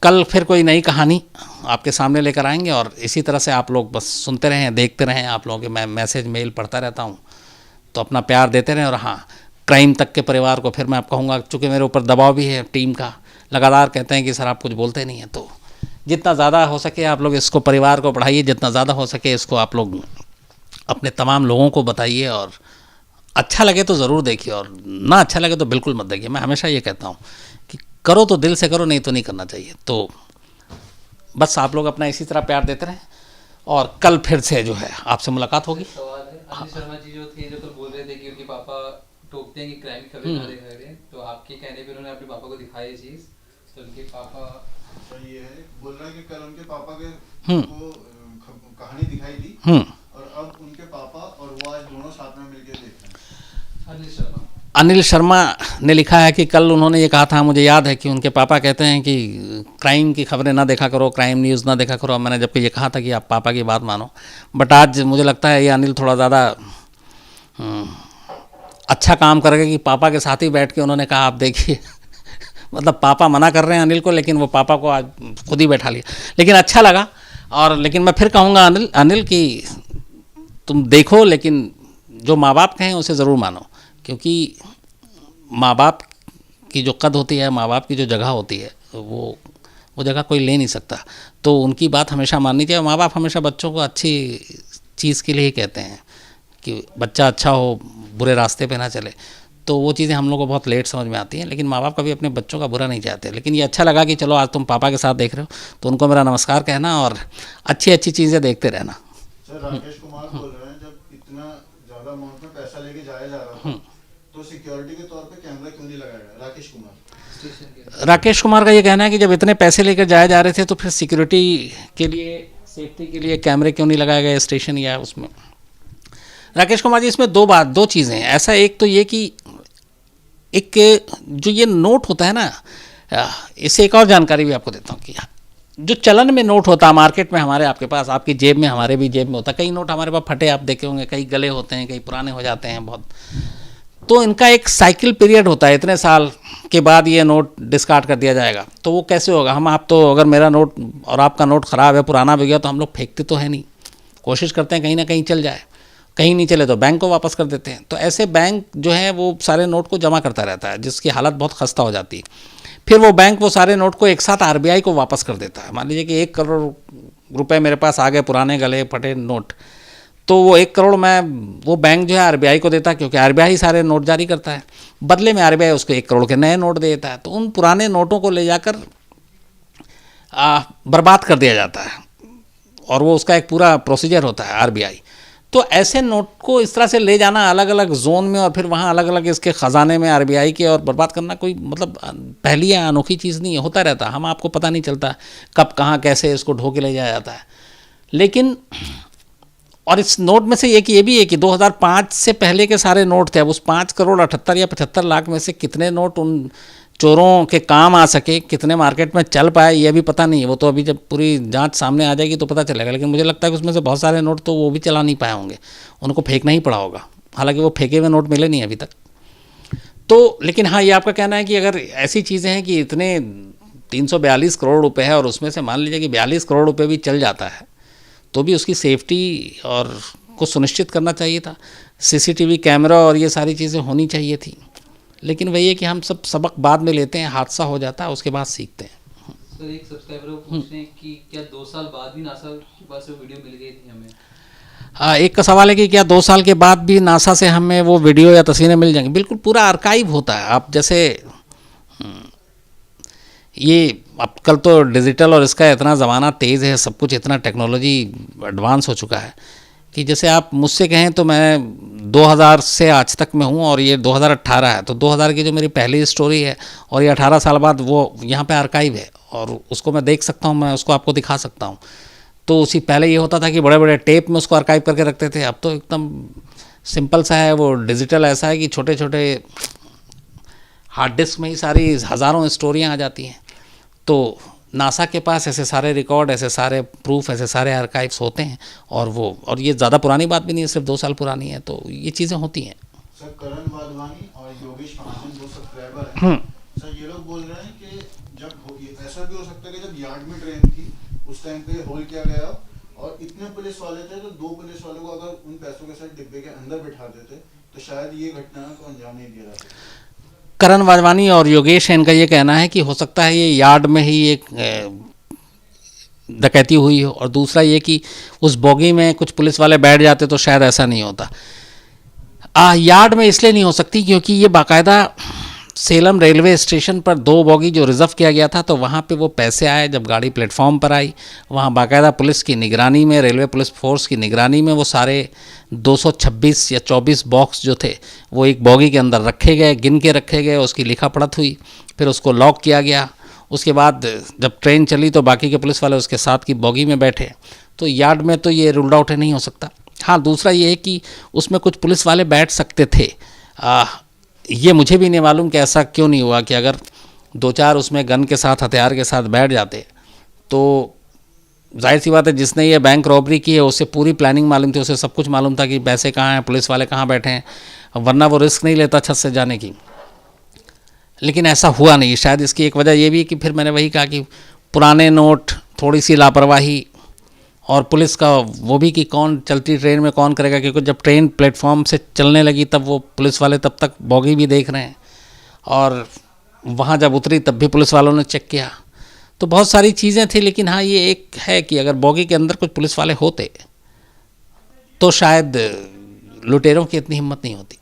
[SPEAKER 1] कल फिर कोई नई कहानी आपके सामने लेकर आएंगे, और इसी तरह से आप लोग बस सुनते रहें, देखते रहें। आप लोगों के मैं मैसेज मेल पढ़ता रहता हूँ, तो अपना प्यार देते रहें। और हाँ, क्राइम तक के परिवार को फिर मैं आपको कहूँगा, चूँकि मेरे ऊपर दबाव भी है टीम का, लगातार कहते हैं कि सर आप कुछ बोलते नहीं हैं, तो जितना ज़्यादा हो सके आप लोग इसको, परिवार को बढ़ाइए, जितना ज़्यादा हो सके इसको आप लोग अपने तमाम लोगों को बताइए। और अच्छा लगे तो ज़रूर देखिए, और ना अच्छा लगे तो बिल्कुल मत देखिए। मैं हमेशा ये कहता हूँ कि करो तो दिल से करो, नहीं तो नहीं करना चाहिए। तो बस आप लोग अपना इसी तरह प्यार देते रहें, और कल फिर से जो है आपसे मुलाकात होगी।
[SPEAKER 2] सवाल है, अनिल शर्मा जी जो थे, जो कल बोल रहे थे कि उनके पापा टोकते हैं कि क्राइम खबरें ना दिखाई दें, तो आपके कहने पे उन्होंने अपने पापा को दिखाई ये चीज़, तो उनके पापा
[SPEAKER 3] ये है बोल रहा है कि कल उनके पापा के को कहानी दिखाई दी, और अब उनके पापा और वो आज दोनों साथ में मिलकर देख रहे हैं।
[SPEAKER 1] अनिल शर्मा ने लिखा है कि कल उन्होंने ये कहा था, मुझे याद है कि उनके पापा कहते हैं कि क्राइम की खबरें ना देखा करो, क्राइम न्यूज़ ना देखा करो। मैंने जबकि ये कहा था कि आप पापा की बात मानो, बट आज मुझे लगता है ये अनिल थोड़ा ज़्यादा अच्छा काम करेगा कि पापा के साथ ही बैठ के उन्होंने कहा आप देखिए मतलब पापा मना कर रहे हैं अनिल को, लेकिन वो पापा को आज खुद ही बैठा लिया। लेकिन अच्छा लगा। और लेकिन मैं फिर कहूँगा अनिल कि तुम देखो, लेकिन जो माँ बाप कहें उसे ज़रूर मानो, क्योंकि माँ बाप की जो कद होती है, माँ बाप की जो जगह होती है, वो जगह कोई ले नहीं सकता। तो उनकी बात हमेशा माननी चाहिए। माँ बाप हमेशा बच्चों को अच्छी चीज़ के लिए ही कहते हैं कि बच्चा अच्छा हो, बुरे रास्ते पे ना चले। तो वो चीज़ें हम लोग को बहुत लेट समझ में आती हैं, लेकिन माँ बाप कभी अपने बच्चों का बुरा नहीं चाहते। लेकिन ये अच्छा लगा कि चलो आज तुम पापा के साथ देख रहे हो, तो उनको मेरा नमस्कार कहना और अच्छी अच्छी चीज़ें देखते रहना।
[SPEAKER 3] सर, राकेश कुमार बोल रहे हैं जब इतना ज़्यादा अमाउंट में पैसा लेके जाया जा रहा था, तो सिक्योरिटी के तौर पे कैमरा क्यों नहीं लगाया गया?
[SPEAKER 1] राकेश कुमार का ये कहना है कि जब इतने पैसे लेकर जाए जा रहे थे, तो फिर सिक्योरिटी के लिए, सेफ्टी के लिए कैमरे क्यों नहीं लगाया गया स्टेशन या उसमें। राकेश कुमार जी, इसमें दो चीज़ें हैं। ऐसा एक तो ये कि एक जो ये नोट होता है ना, इससे एक और जानकारी भी आपको देता हूँ कि जो चलन में नोट होता है मार्केट में, हमारे आपके पास, आपकी जेब में, हमारे भी जेब में होता है। कई नोट हमारे पास फटे आप देखे होंगे, कई गले होते हैं, कई पुराने हो जाते हैं बहुत। तो इनका एक साइकिल पीरियड होता है, इतने साल के बाद ये नोट डिस्कार्ड कर दिया जाएगा। तो वो कैसे होगा? आप तो अगर मेरा नोट और आपका नोट ख़राब है, पुराना भी गया, तो हम लोग फेंकते तो है नहीं, कोशिश करते हैं कहीं ना कहीं चल जाए। कहीं नहीं चले तो बैंक को वापस कर देते हैं। तो ऐसे बैंक जो है वो सारे नोट को जमा करता रहता है, जिसकी हालत बहुत खस्ता हो जाती है। फिर वो बैंक वो सारे नोट को एक साथ आरबीआई को वापस कर देता है। मान लीजिए कि 1 करोड़ रुपए मेरे पास आ गए पुराने गले फटे नोट, तो वो 1 करोड़ मैं वो बैंक जो है आरबीआई को देता, क्योंकि आरबीआई सारे नोट जारी करता है, बदले में आरबीआई उसको 1 करोड़ के नए नोट देता है। तो उन पुराने नोटों को ले जाकर बर्बाद कर दिया जाता है, और वो उसका एक पूरा प्रोसीजर होता है आरबीआई। तो ऐसे नोट को इस तरह से ले जाना अलग अलग जोन में और फिर वहाँ अलग अलग इसके ख़जाने में आरबीआई के और बर्बाद करना कोई मतलब पहली या अनोखी चीज़ नहीं है, होता रहता। हम आपको पता नहीं चलता कब कहाँ कैसे इसको ढो के ले जाया जाता है। लेकिन और इस नोट में से एक ये भी है कि 2005 से पहले के सारे नोट थे, अब उस 5 करोड़ 78 या 75 लाख में से कितने नोट उन चोरों के काम आ सके, कितने मार्केट में चल पाए, ये भी पता नहीं है। वो तो अभी जब पूरी जांच सामने आ जाएगी तो पता चलेगा। लेकिन मुझे लगता है कि उसमें से बहुत सारे नोट तो वो भी चला नहीं पाए होंगे, उनको फेंकना ही पड़ा होगा। हालांकि वो फेंके हुए नोट मिले नहीं अभी तक। तो लेकिन हाँ, ये आपका कहना है कि अगर ऐसी चीज़ें हैं कि इतने 342 करोड़ रुपए है और उसमें से मान लीजिए कि 42 करोड़ रुपये भी चल जाता है, तो भी उसकी सेफ्टी और को सुनिश्चित करना चाहिए था। सीसीटीवी कैमरा और ये सारी चीज़ें होनी चाहिए थी। लेकिन वही है कि हम सब सबक बाद में लेते हैं, हादसा हो जाता है उसके बाद सीखते हैं।
[SPEAKER 2] सर एक सब्सक्राइबर को पूछ रहे हैं कि क्या 2 साल बाद भी नासा के पास वो वीडियो मिल गई थी हमें?
[SPEAKER 1] हाँ, एक का सवाल है कि क्या 2 साल के बाद भी नासा से हमें वो वीडियो या तस्वीरें मिल जाएंगी? बिल्कुल पूरा आर्काइव होता है। आप जैसे ये अब कल तो डिजिटल और इसका इतना ज़माना तेज़ है, सब कुछ इतना टेक्नोलॉजी एडवांस हो चुका है कि जैसे आप मुझसे कहें तो मैं 2000 से आज तक में हूँ और ये 2018 है, तो 2000 की जो मेरी पहली स्टोरी है और ये 18 साल बाद वो यहाँ पे आर्काइव है और उसको मैं देख सकता हूँ, मैं उसको आपको दिखा सकता हूँ। तो उसी पहले ये होता था कि बड़े बड़े टेप में उसको आर्काइव करके रखते थे, अब तो एकदम सिंपल सा है। वो डिजिटल ऐसा है कि छोटे छोटे हार्ड डिस्क में ही सारी हज़ारों स्टोरियाँ आ जाती हैं। तो नासा के पास ऐसे सारे रिकॉर्ड, ऐसे सारे प्रूफ, ऐसे सारे आर्काइव्स होते हैं और ये ज़्यादा पुरानी बात भी नहीं है, सिर्फ 2 साल पुरानी है। तो ये चीज़ें होती हैं।
[SPEAKER 3] सर करण वाधवानी और योगेश महाजन 2 सब्सक्राइबर हैं। सर ये लोग बोल रहे हैं कि जब ऐसा भी हो सकता है कि जब यार्ड में ट्रेन थी उस टाइम पे होल किया गया और इतने पुलिस वाले थे, तो 2 पुलिस वालों को अगर उन पैसों के साथ डिब्बे के अंदर बिठा देते तो शायद ये घटना को अंजाम नहीं दिया जाता।
[SPEAKER 1] करण वाधवानी और योगेश है, इनका ये कहना है कि हो सकता है ये यार्ड में ही एक डकैती हुई हो, और दूसरा ये कि उस बोगी में कुछ पुलिस वाले बैठ जाते तो शायद ऐसा नहीं होता। यार्ड में इसलिए नहीं हो सकती क्योंकि ये बाकायदा सेलम रेलवे स्टेशन पर 2 बोगी जो रिज़र्व किया गया था, तो वहाँ पे वो पैसे आए जब गाड़ी प्लेटफॉर्म पर आई, वहाँ बाकायदा पुलिस की निगरानी में, रेलवे पुलिस फोर्स की निगरानी में वो सारे 226 या 24 बॉक्स जो थे वो एक बोगी के अंदर रखे गए, गिन के रखे गए, उसकी लिखा पढ़त हुई, फिर उसको लॉक किया गया। उसके बाद जब ट्रेन चली तो बाकी के पुलिस वाले उसके साथ की बोगी में बैठे। तो यार्ड में तो ये रूल्ड आउट नहीं हो सकता। हाँ, दूसरा ये है कि उसमें कुछ पुलिस वाले बैठ सकते थे। ये मुझे भी नहीं मालूम कि ऐसा क्यों नहीं हुआ कि अगर 2-4 उसमें गन के साथ, हथियार के साथ बैठ जाते तो जाहिर सी बात है जिसने ये बैंक रॉबरी की है उसे पूरी प्लानिंग मालूम थी, उसे सब कुछ मालूम था कि पैसे कहाँ हैं, पुलिस वाले कहाँ बैठे हैं, वरना वो रिस्क नहीं लेता छत से जाने की। लेकिन ऐसा हुआ नहीं। शायद इसकी एक वजह ये भी कि फिर मैंने वही कहा कि पुराने नोट, थोड़ी सी लापरवाही और पुलिस का वो भी कि कौन चलती ट्रेन में कौन करेगा, क्योंकि जब ट्रेन प्लेटफॉर्म से चलने लगी तब वो पुलिस वाले तब तक बोगी भी देख रहे हैं और वहाँ जब उतरी तब भी पुलिस वालों ने चेक किया। तो बहुत सारी चीज़ें थी। लेकिन हाँ, ये एक है कि अगर बोगी के अंदर कुछ पुलिस वाले होते तो शायद लुटेरों की इतनी हिम्मत नहीं होती।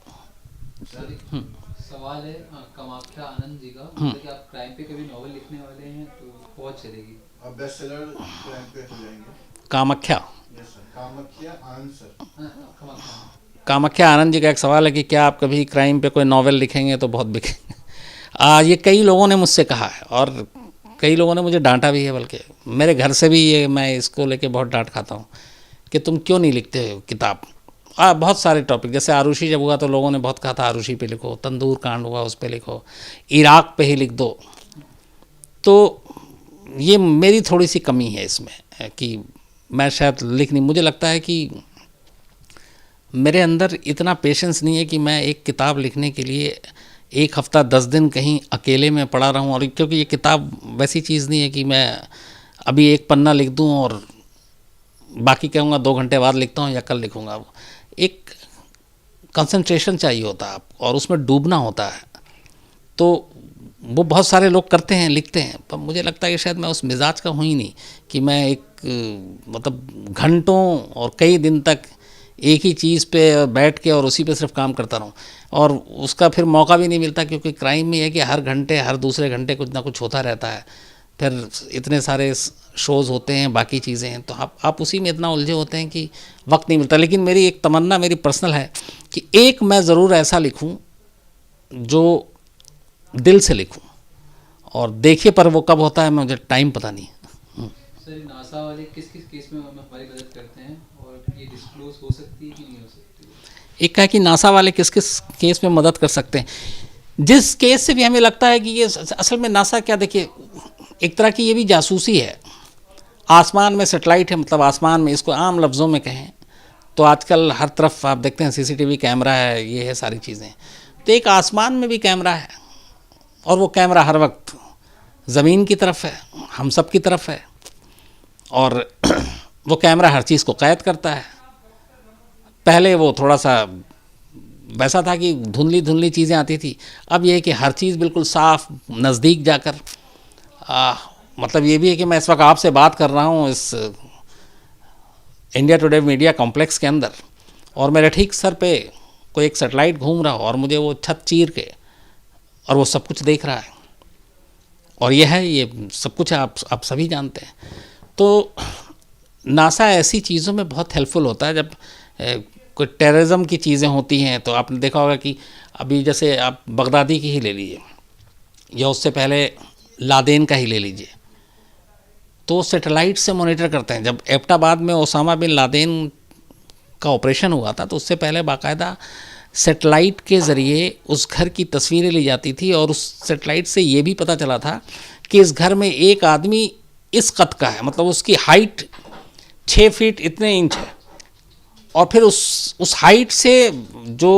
[SPEAKER 2] सवाल है कामाख्या आनंद जी का, कि आप क्राइम पे कभी नॉवेल लिखने वाले हैं तो बहुत चलेगी।
[SPEAKER 3] अब बेस्ट सेलर क्राइम पे हो जाएंगे।
[SPEAKER 1] कामाख्या
[SPEAKER 3] आनंद सर,
[SPEAKER 1] कामाख्या आनंद जी का एक सवाल है कि क्या आप कभी क्राइम पे कोई नॉवेल लिखेंगे तो बहुत बिकेंगे। ये कई लोगों ने मुझसे कहा है और कई लोगों ने मुझे डांटा भी है, बल्कि मेरे घर से भी ये मैं इसको लेके बहुत डांट खाता हूँ कि तुम क्यों नहीं लिखते हो किताब। बहुत सारे टॉपिक, जैसे आरुषि जब हुआ तो लोगों ने बहुत कहा था आरुषि पे लिखो, तंदूर कांड हुआ उस पे लिखो, इराक पे ही लिख दो। तो ये मेरी थोड़ी सी कमी है इसमें कि मैं शायद लिख नहीं, मुझे लगता है कि मेरे अंदर इतना पेशेंस नहीं है कि मैं एक किताब लिखने के लिए 1 हफ्ता 10 दिन कहीं अकेले में पड़ा रहूं। और क्योंकि ये किताब वैसी चीज़ नहीं है कि मैं अभी 1 पन्ना लिख दूं और बाकी कहूँगा 2 घंटे बाद लिखता हूँ या कल लिखूँगा। एक कंसंट्रेशन चाहिए होता है आपको और उसमें डूबना होता है। तो वो बहुत सारे लोग करते हैं, लिखते हैं, पर मुझे लगता है कि शायद मैं उस मिजाज का हूँ ही नहीं कि मैं एक मतलब घंटों और कई दिन तक एक ही चीज़ पे बैठ के और उसी पे सिर्फ काम करता रहूँ, और उसका फिर मौका भी नहीं मिलता, क्योंकि क्राइम में है कि हर घंटे हर दूसरे घंटे कुछ ना कुछ होता रहता है, फिर इतने सारे शोज़ होते हैं, बाकी चीज़ें हैं, तो आप उसी में इतना उलझे होते हैं कि वक्त नहीं मिलता। लेकिन मेरी एक तमन्ना मेरी पर्सनल है कि एक मैं ज़रूर ऐसा लिखूं जो दिल से लिखूं, और देखिए पर वो कब होता है मुझे टाइम पता नहीं।
[SPEAKER 2] सर ये नासा वाले किस किस केस में हमारी मदद करते हैं और ये डिस्क्लोज हो सकती है कि नहीं हो सकती?
[SPEAKER 1] एक है कि नासा वाले किस किस केस में मदद कर सकते हैं, जिस केस से भी हमें लगता है कि ये असल में नासा क्या, देखिए एक तरह की ये भी जासूसी है। आसमान में सेटेलाइट है, मतलब आसमान में, इसको आम लफ्ज़ों में कहें तो आजकल हर तरफ आप देखते हैं सीसीटीवी कैमरा है, ये है सारी चीज़ें, तो एक आसमान में भी कैमरा है, और वो कैमरा हर वक्त ज़मीन की तरफ है, हम सब की तरफ है, और वो कैमरा हर चीज़ को कैद करता है। पहले वो थोड़ा सा वैसा था कि धुंधली धुंधली चीज़ें आती थी, अब ये है कि हर चीज़ बिल्कुल साफ नज़दीक जाकर, मतलब ये भी है कि मैं इस वक्त आपसे बात कर रहा हूँ इस इंडिया टुडे मीडिया कॉम्प्लेक्स के अंदर, और मेरे ठीक सर पे कोई एक सेटेलाइट घूम रहा हो और मुझे वो छत चीर के और वो सब कुछ देख रहा है, और ये है, ये सब कुछ है, आप सभी जानते हैं। तो नासा ऐसी चीज़ों में बहुत हेल्पफुल होता है। जब कोई टेररिज्म की चीज़ें होती हैं तो आपने देखा होगा कि अभी जैसे आप बगदादी की ही ले लीजिए, या उससे पहले लादेन का ही ले लीजिए, तो सैटेलाइट से मॉनिटर करते हैं। जब एबटाबाद में ओसामा बिन लादेन का ऑपरेशन हुआ था तो उससे पहले बाकायदा सैटेलाइट के ज़रिए उस घर की तस्वीरें ली जाती थी, और उस सैटेलाइट से ये भी पता चला था कि इस घर में एक आदमी इस कद का है, मतलब उसकी हाइट 6 फीट इतने इंच है, और फिर उस हाइट से जो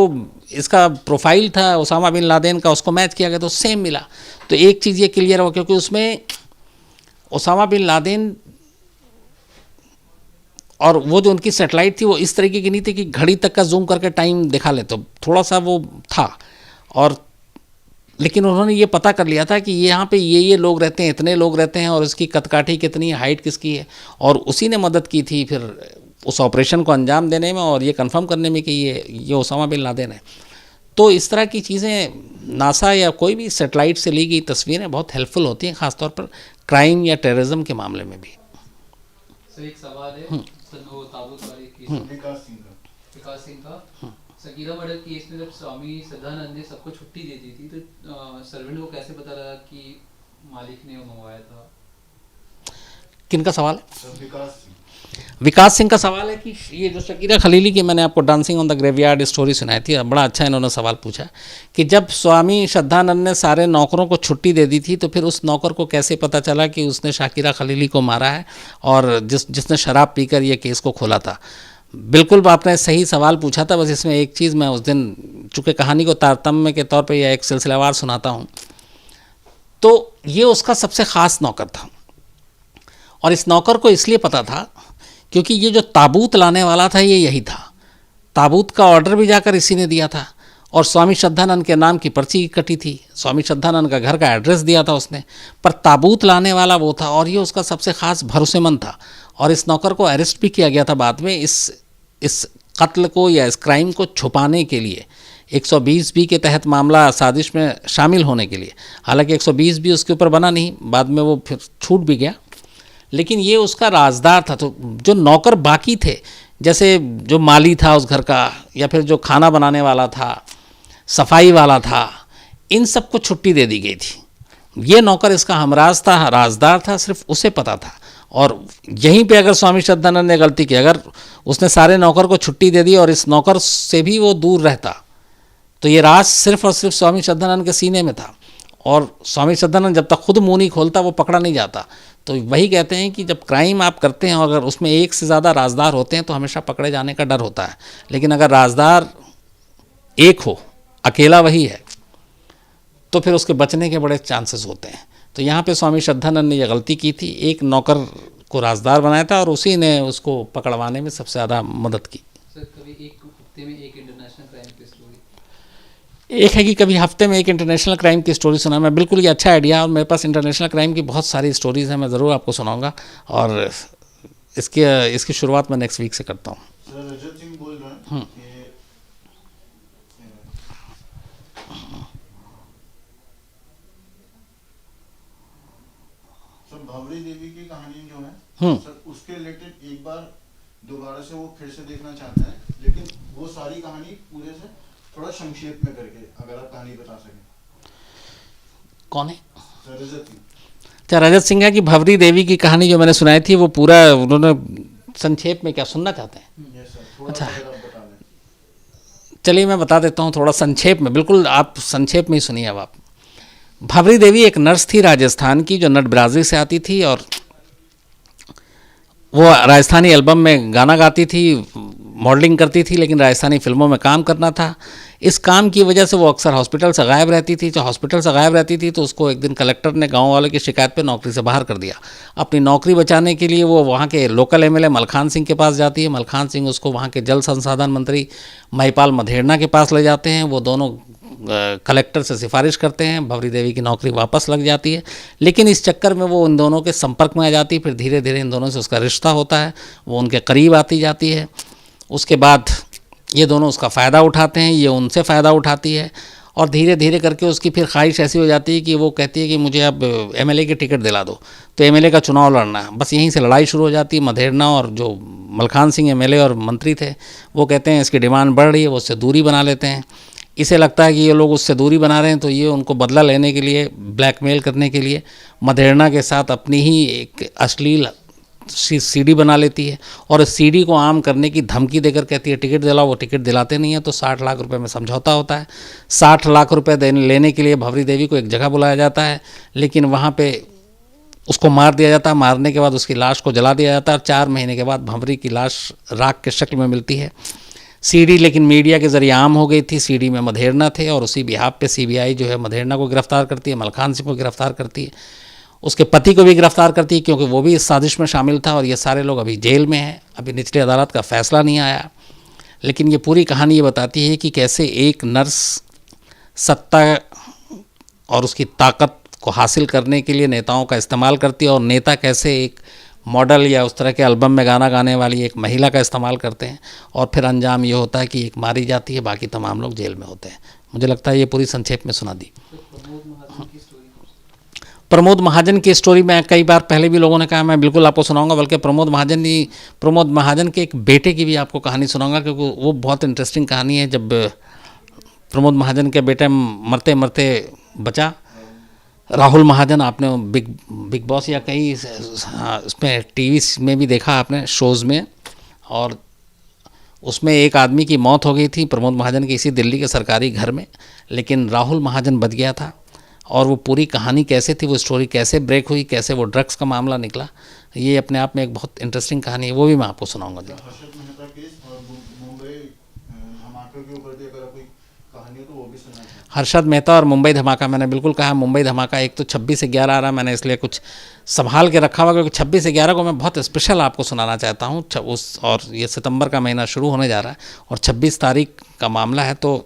[SPEAKER 1] इसका प्रोफाइल था ओसामा बिन लादेन का उसको मैच किया गया तो सेम मिला। तो एक चीज़ ये क्लियर हो, क्योंकि उसमें ओसामा बिन लादेन और वो जो उनकी सैटेलाइट थी वो इस तरीके की नहीं थी कि घड़ी तक का जूम करके टाइम दिखा ले, तो थोड़ा सा वो था, और लेकिन उन्होंने ये पता कर लिया था कि यहाँ पे ये लोग रहते हैं, इतने लोग रहते हैं, और इसकी कदकाठी कितनी है, हाइट किसकी है, और उसी ने मदद की थी फिर उस ऑपरेशन को अंजाम देने में और ये कंफर्म करने में कि ये ओसामा बिन लादेन है। तो इस तरह की चीज़ें नासा या कोई भी सैटेलाइट से ली गई तस्वीरें बहुत हेल्पफुल होती हैं, ख़ासतौर पर क्राइम या टेररिज्म के मामले में भी।
[SPEAKER 2] सर एक सवाल है, सर वो ताबूत वाले केस विकास सिंह का संगीता मर्डर केस में जब स्वामी श्रद्धानंद ने सबको छुट्टी दे दी थी तो सर्वेंट को कैसे पता लगा कि मालिक ने वो मंगवाया था?
[SPEAKER 1] किनका सवाल है? विकास सिंह का सवाल है कि ये जो शकीरा खलीली की मैंने आपको dancing on the graveyard story सुनाई थी, बड़ा अच्छा इन्होंने सवाल पूछा कि जब स्वामी श्रद्धानंद ने सारे नौकरों को छुट्टी दे दी थी तो फिर उस नौकर को कैसे पता चला कि उसने शाकिरा खलीली को मारा है और जिसने शराब पीकर ये केस को खोला था। बिल्कुल आपने सही सवाल पूछा था, बस इसमें एक चीज़ मैं उस दिन चूँकि कहानी को तारतम्य के तौर पर या एक सिलसिलावार सुनाता हूँ, तो ये उसका सबसे ख़ास नौकर था, और इस नौकर को इसलिए पता था क्योंकि ये जो ताबूत लाने वाला था ये यही था। ताबूत का ऑर्डर भी जाकर इसी ने दिया था, और स्वामी श्रद्धानंद के नाम की पर्ची कटी थी, स्वामी श्रद्धानंद का घर का एड्रेस दिया था उसने, पर ताबूत लाने वाला वो था, और ये उसका सबसे ख़ास भरोसेमंद था। और इस नौकर को अरेस्ट भी किया गया था बाद में इस कत्ल को या इस क्राइम को छुपाने के लिए, 120 के तहत मामला साजिश में शामिल होने के लिए। हालांकि 120 उसके ऊपर बना नहीं, बाद में वो फिर छूट भी गया, लेकिन ये उसका राजदार था। तो जो नौकर बाकी थे, जैसे जो माली था उस घर का, या फिर जो खाना बनाने वाला था, सफाई वाला था, इन सबको छुट्टी दे दी गई थी। ये नौकर इसका हमराज था, राजदार था, सिर्फ उसे पता था। और यहीं पे अगर स्वामी श्रद्धानंद ने गलती की, अगर उसने सारे नौकर को छुट्टी दे दी और इस नौकर से भी वो दूर रहता, तो ये राज सिर्फ और सिर्फ स्वामी श्रद्धानंद के सीने में था, और स्वामी श्रद्धानंद जब तक खुद मुँह नहीं खोलता वो पकड़ा नहीं जाता। तो वही कहते हैं कि जब क्राइम आप करते हैं और अगर उसमें एक से ज़्यादा राजदार होते हैं तो हमेशा पकड़े जाने का डर होता है, लेकिन अगर राजदार एक हो, अकेला वही है, तो फिर उसके बचने के बड़े चांसेस होते हैं। तो यहाँ पे स्वामी श्रद्धानंद ने यह गलती की थी, एक नौकर को राजदार बनाया था और उसी ने उसको पकड़वाने में सबसे ज़्यादा मदद की।
[SPEAKER 2] सर कभी एक हफ्ते में एक इंटरनेशनल क्राइम केस हुई?
[SPEAKER 1] एक है कि कभी हफ्ते में एक इंटरनेशनल क्राइम की स्टोरी सुना, मैं बिल्कुल ये अच्छा आइडिया, और मेरे पास इंटरनेशनल क्राइम की बहुत सारी स्टोरीज़ हैं, मैं ज़रूर आपको सुनाऊंगा, और इसकी शुरुआत मैं नेक्स्ट वीक से करता हूँ।
[SPEAKER 3] सर रजत सिंह बोल रहे हैं कि सर भवरी देवी की कहानी जो है सर उसके रिलेटेड एक बार दोबारा से वो फिर से देखना चाहते हैं, लेकिन वो सारी कहानी पूरे से थोड़ा संक्षेप में करके अगर आप कहानी बता सकें।
[SPEAKER 1] कौन है?
[SPEAKER 3] सर रजत सिंह।
[SPEAKER 1] अच्छा, रजत सिंह की भवरी देवी की कहानी जो मैंने सुनाई थी वो पूरा उन्होंने संक्षेप में क्या सुनना चाहते हैं?
[SPEAKER 3] यस सर, थोड़ा
[SPEAKER 1] अच्छा।
[SPEAKER 3] सा अगर आप बता दें।
[SPEAKER 1] चलिए मैं बता देता हूँ थोड़ा संक्षेप में, बिल्कुल आप संक्षेप में ही सुनिए। अब आप, भवरी देवी एक नर्स थी राजस्थान की जो नट ब्राज़िल से आती थी, और वो राजस्थानी एल्बम में गाना गाती थी, मॉडलिंग करती थी, लेकिन राजस्थानी फिल्मों में काम करना था। इस काम की वजह से वो अक्सर हॉस्पिटल से गायब रहती थी। जो हॉस्पिटल से गायब रहती थी तो उसको एक दिन कलेक्टर ने गांव वालों की शिकायत पे नौकरी से बाहर कर दिया। अपनी नौकरी बचाने के लिए वो वहाँ के लोकल एमएलए मलखान सिंह के पास जाती है। मलखान सिंह उसको वहाँ के जल संसाधन मंत्री महिपाल मधेड़ना के पास ले जाते हैं। वो दोनों कलेक्टर से सिफारिश करते हैं, भवरी देवी की नौकरी वापस लग जाती है। लेकिन इस चक्कर में वो उन दोनों के संपर्क में आ जाती है, फिर धीरे धीरे इन दोनों से उसका रिश्ता होता है, वो उनके करीब आती जाती है। उसके बाद ये दोनों उसका फ़ायदा उठाते हैं, ये उनसे फ़ायदा उठाती है, और धीरे धीरे करके उसकी फिर ख्वाहिश ऐसी हो जाती है कि वो कहती है कि मुझे अब एमएलए की टिकट दिला दो, तो एमएलए का चुनाव लड़ना है। बस यहीं से लड़ाई शुरू हो जाती है। मधेड़ना और जो मलखान सिंह एमएलए और मंत्री थे वो कहते हैं इसकी डिमांड बढ़ रही है, वो उससे दूरी बना लेते हैं। इसे लगता है कि ये लोग उससे दूरी बना रहे हैं, तो ये उनको बदला लेने के लिए, ब्लैकमेल करने के लिए मधेड़ना के साथ अपनी ही एक अश्लील सीडी बना लेती है, और इस सीडी को आम करने की धमकी देकर कहती है टिकट दिलाओ। वो टिकट दिलाते नहीं है, तो 60 लाख रुपए में समझौता होता है। 60 लाख रुपए लेने के लिए भवरी देवी को एक जगह बुलाया जाता है, लेकिन वहाँ पे उसको मार दिया जाता है। मारने के बाद उसकी लाश को जला दिया जाता है, और 4 महीने के बाद भवरी की लाश राख के शक्ल में मिलती है। सीडी लेकिन मीडिया के ज़रिए आम हो गई थी। सीडी में मधेड़ना थे, और उसी बिहाफ पे सीबीआई जो है मधेड़ना को गिरफ्तार करती है, मलखान सिंह को गिरफ्तार करती है, उसके पति को भी गिरफ्तार करती है, क्योंकि वो भी इस साजिश में शामिल था। और ये सारे लोग अभी जेल में हैं, अभी निचली अदालत का फैसला नहीं आया। लेकिन ये पूरी कहानी ये बताती है कि कैसे एक नर्स सत्ता और उसकी ताकत को हासिल करने के लिए नेताओं का इस्तेमाल करती है, और नेता कैसे एक मॉडल या उस तरह के एल्बम में गाना गाने वाली एक महिला का इस्तेमाल करते हैं, और फिर अंजाम ये होता है कि एक मारी जाती है, बाकी तमाम लोग जेल में होते हैं। मुझे लगता है ये पूरी संक्षेप में सुना दी। प्रमोद महाजन की स्टोरी में कई बार पहले भी लोगों ने कहा, मैं बिल्कुल आपको सुनाऊंगा। बल्कि प्रमोद महाजन के एक बेटे की भी आपको कहानी सुनाऊंगा, क्योंकि वो बहुत इंटरेस्टिंग कहानी है। जब प्रमोद महाजन के बेटे मरते मरते बचा, राहुल महाजन, आपने बिग बॉस या कई इसमें टीवी में भी देखा आपने शोज़ में, और उसमें एक आदमी की मौत हो गई थी प्रमोद महाजन की इसी दिल्ली के सरकारी घर में, लेकिन राहुल महाजन बच गया था। और वो पूरी कहानी कैसे थी, वो स्टोरी कैसे ब्रेक हुई, कैसे वो ड्रग्स का मामला निकला, ये अपने आप में एक बहुत इंटरेस्टिंग कहानी है, वो भी मैं आपको सुनाऊंगा।
[SPEAKER 3] हर्षद मेहता केस और मुंबई धमाके के ऊपर भी अगर कोई कहानी हो तो वो भी सुना।
[SPEAKER 1] हर्षद मेहता और मुंबई धमाका, मैंने बिल्कुल कहा मुंबई धमाका एक तो 26 से 11 आ रहा, मैंने इसलिए कुछ संभाल के रखा हुआ, क्योंकि 26 से 11 को मैं बहुत स्पेशल आपको सुनाना चाहता हूँ और ये सितंबर का महीना शुरू होने जा रहा है, और 26 तारीख का मामला है, तो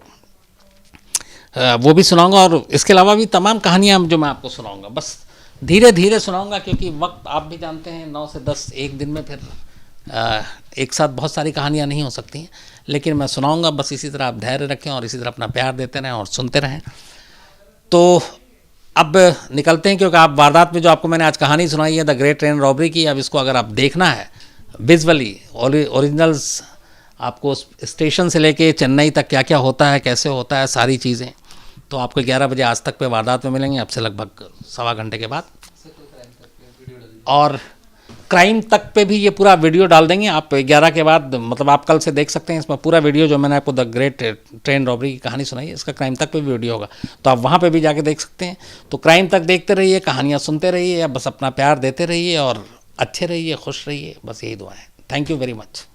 [SPEAKER 1] वो भी सुनाऊंगा। और इसके अलावा भी तमाम कहानियाँ जो मैं आपको सुनाऊंगा, बस धीरे धीरे सुनाऊंगा, क्योंकि वक्त आप भी जानते हैं 9 से 10 एक दिन में फिर एक साथ बहुत सारी कहानियाँ नहीं हो सकती हैं, लेकिन मैं सुनाऊंगा। बस इसी तरह आप धैर्य रखें और इसी तरह अपना प्यार देते रहें और सुनते रहें। तो अब निकलते हैं, क्योंकि आप वारदात में जो आपको मैंने आज कहानी सुनाई है द ग्रेट ट्रेन रॉबरी की, अब इसको अगर आप देखना है विजुअली ओरिजिनल्स, आपको स्टेशन से लेके चेन्नई तक क्या क्या होता है, कैसे होता है, सारी चीज़ें, तो आपको 11 बजे आज तक पे वारदात में मिलेंगे, अब से लगभग 1.25 घंटे के बाद। और क्राइम तक पे भी ये पूरा वीडियो डाल देंगे आप 11 के बाद, मतलब आप कल से देख सकते हैं इसमें पूरा वीडियो जो मैंने आपको द ग्रेट ट्रेन रॉबरी की कहानी सुनाई है, इसका क्राइम तक पे भी वीडियो होगा, तो आप वहाँ पे भी जाके देख सकते हैं। तो क्राइम तक देखते रहिए, कहानियाँ सुनते रहिए, बस अपना प्यार देते रहिए और अच्छे रहिए, खुश रहिए, बस यही दुआ है। Thank you very much.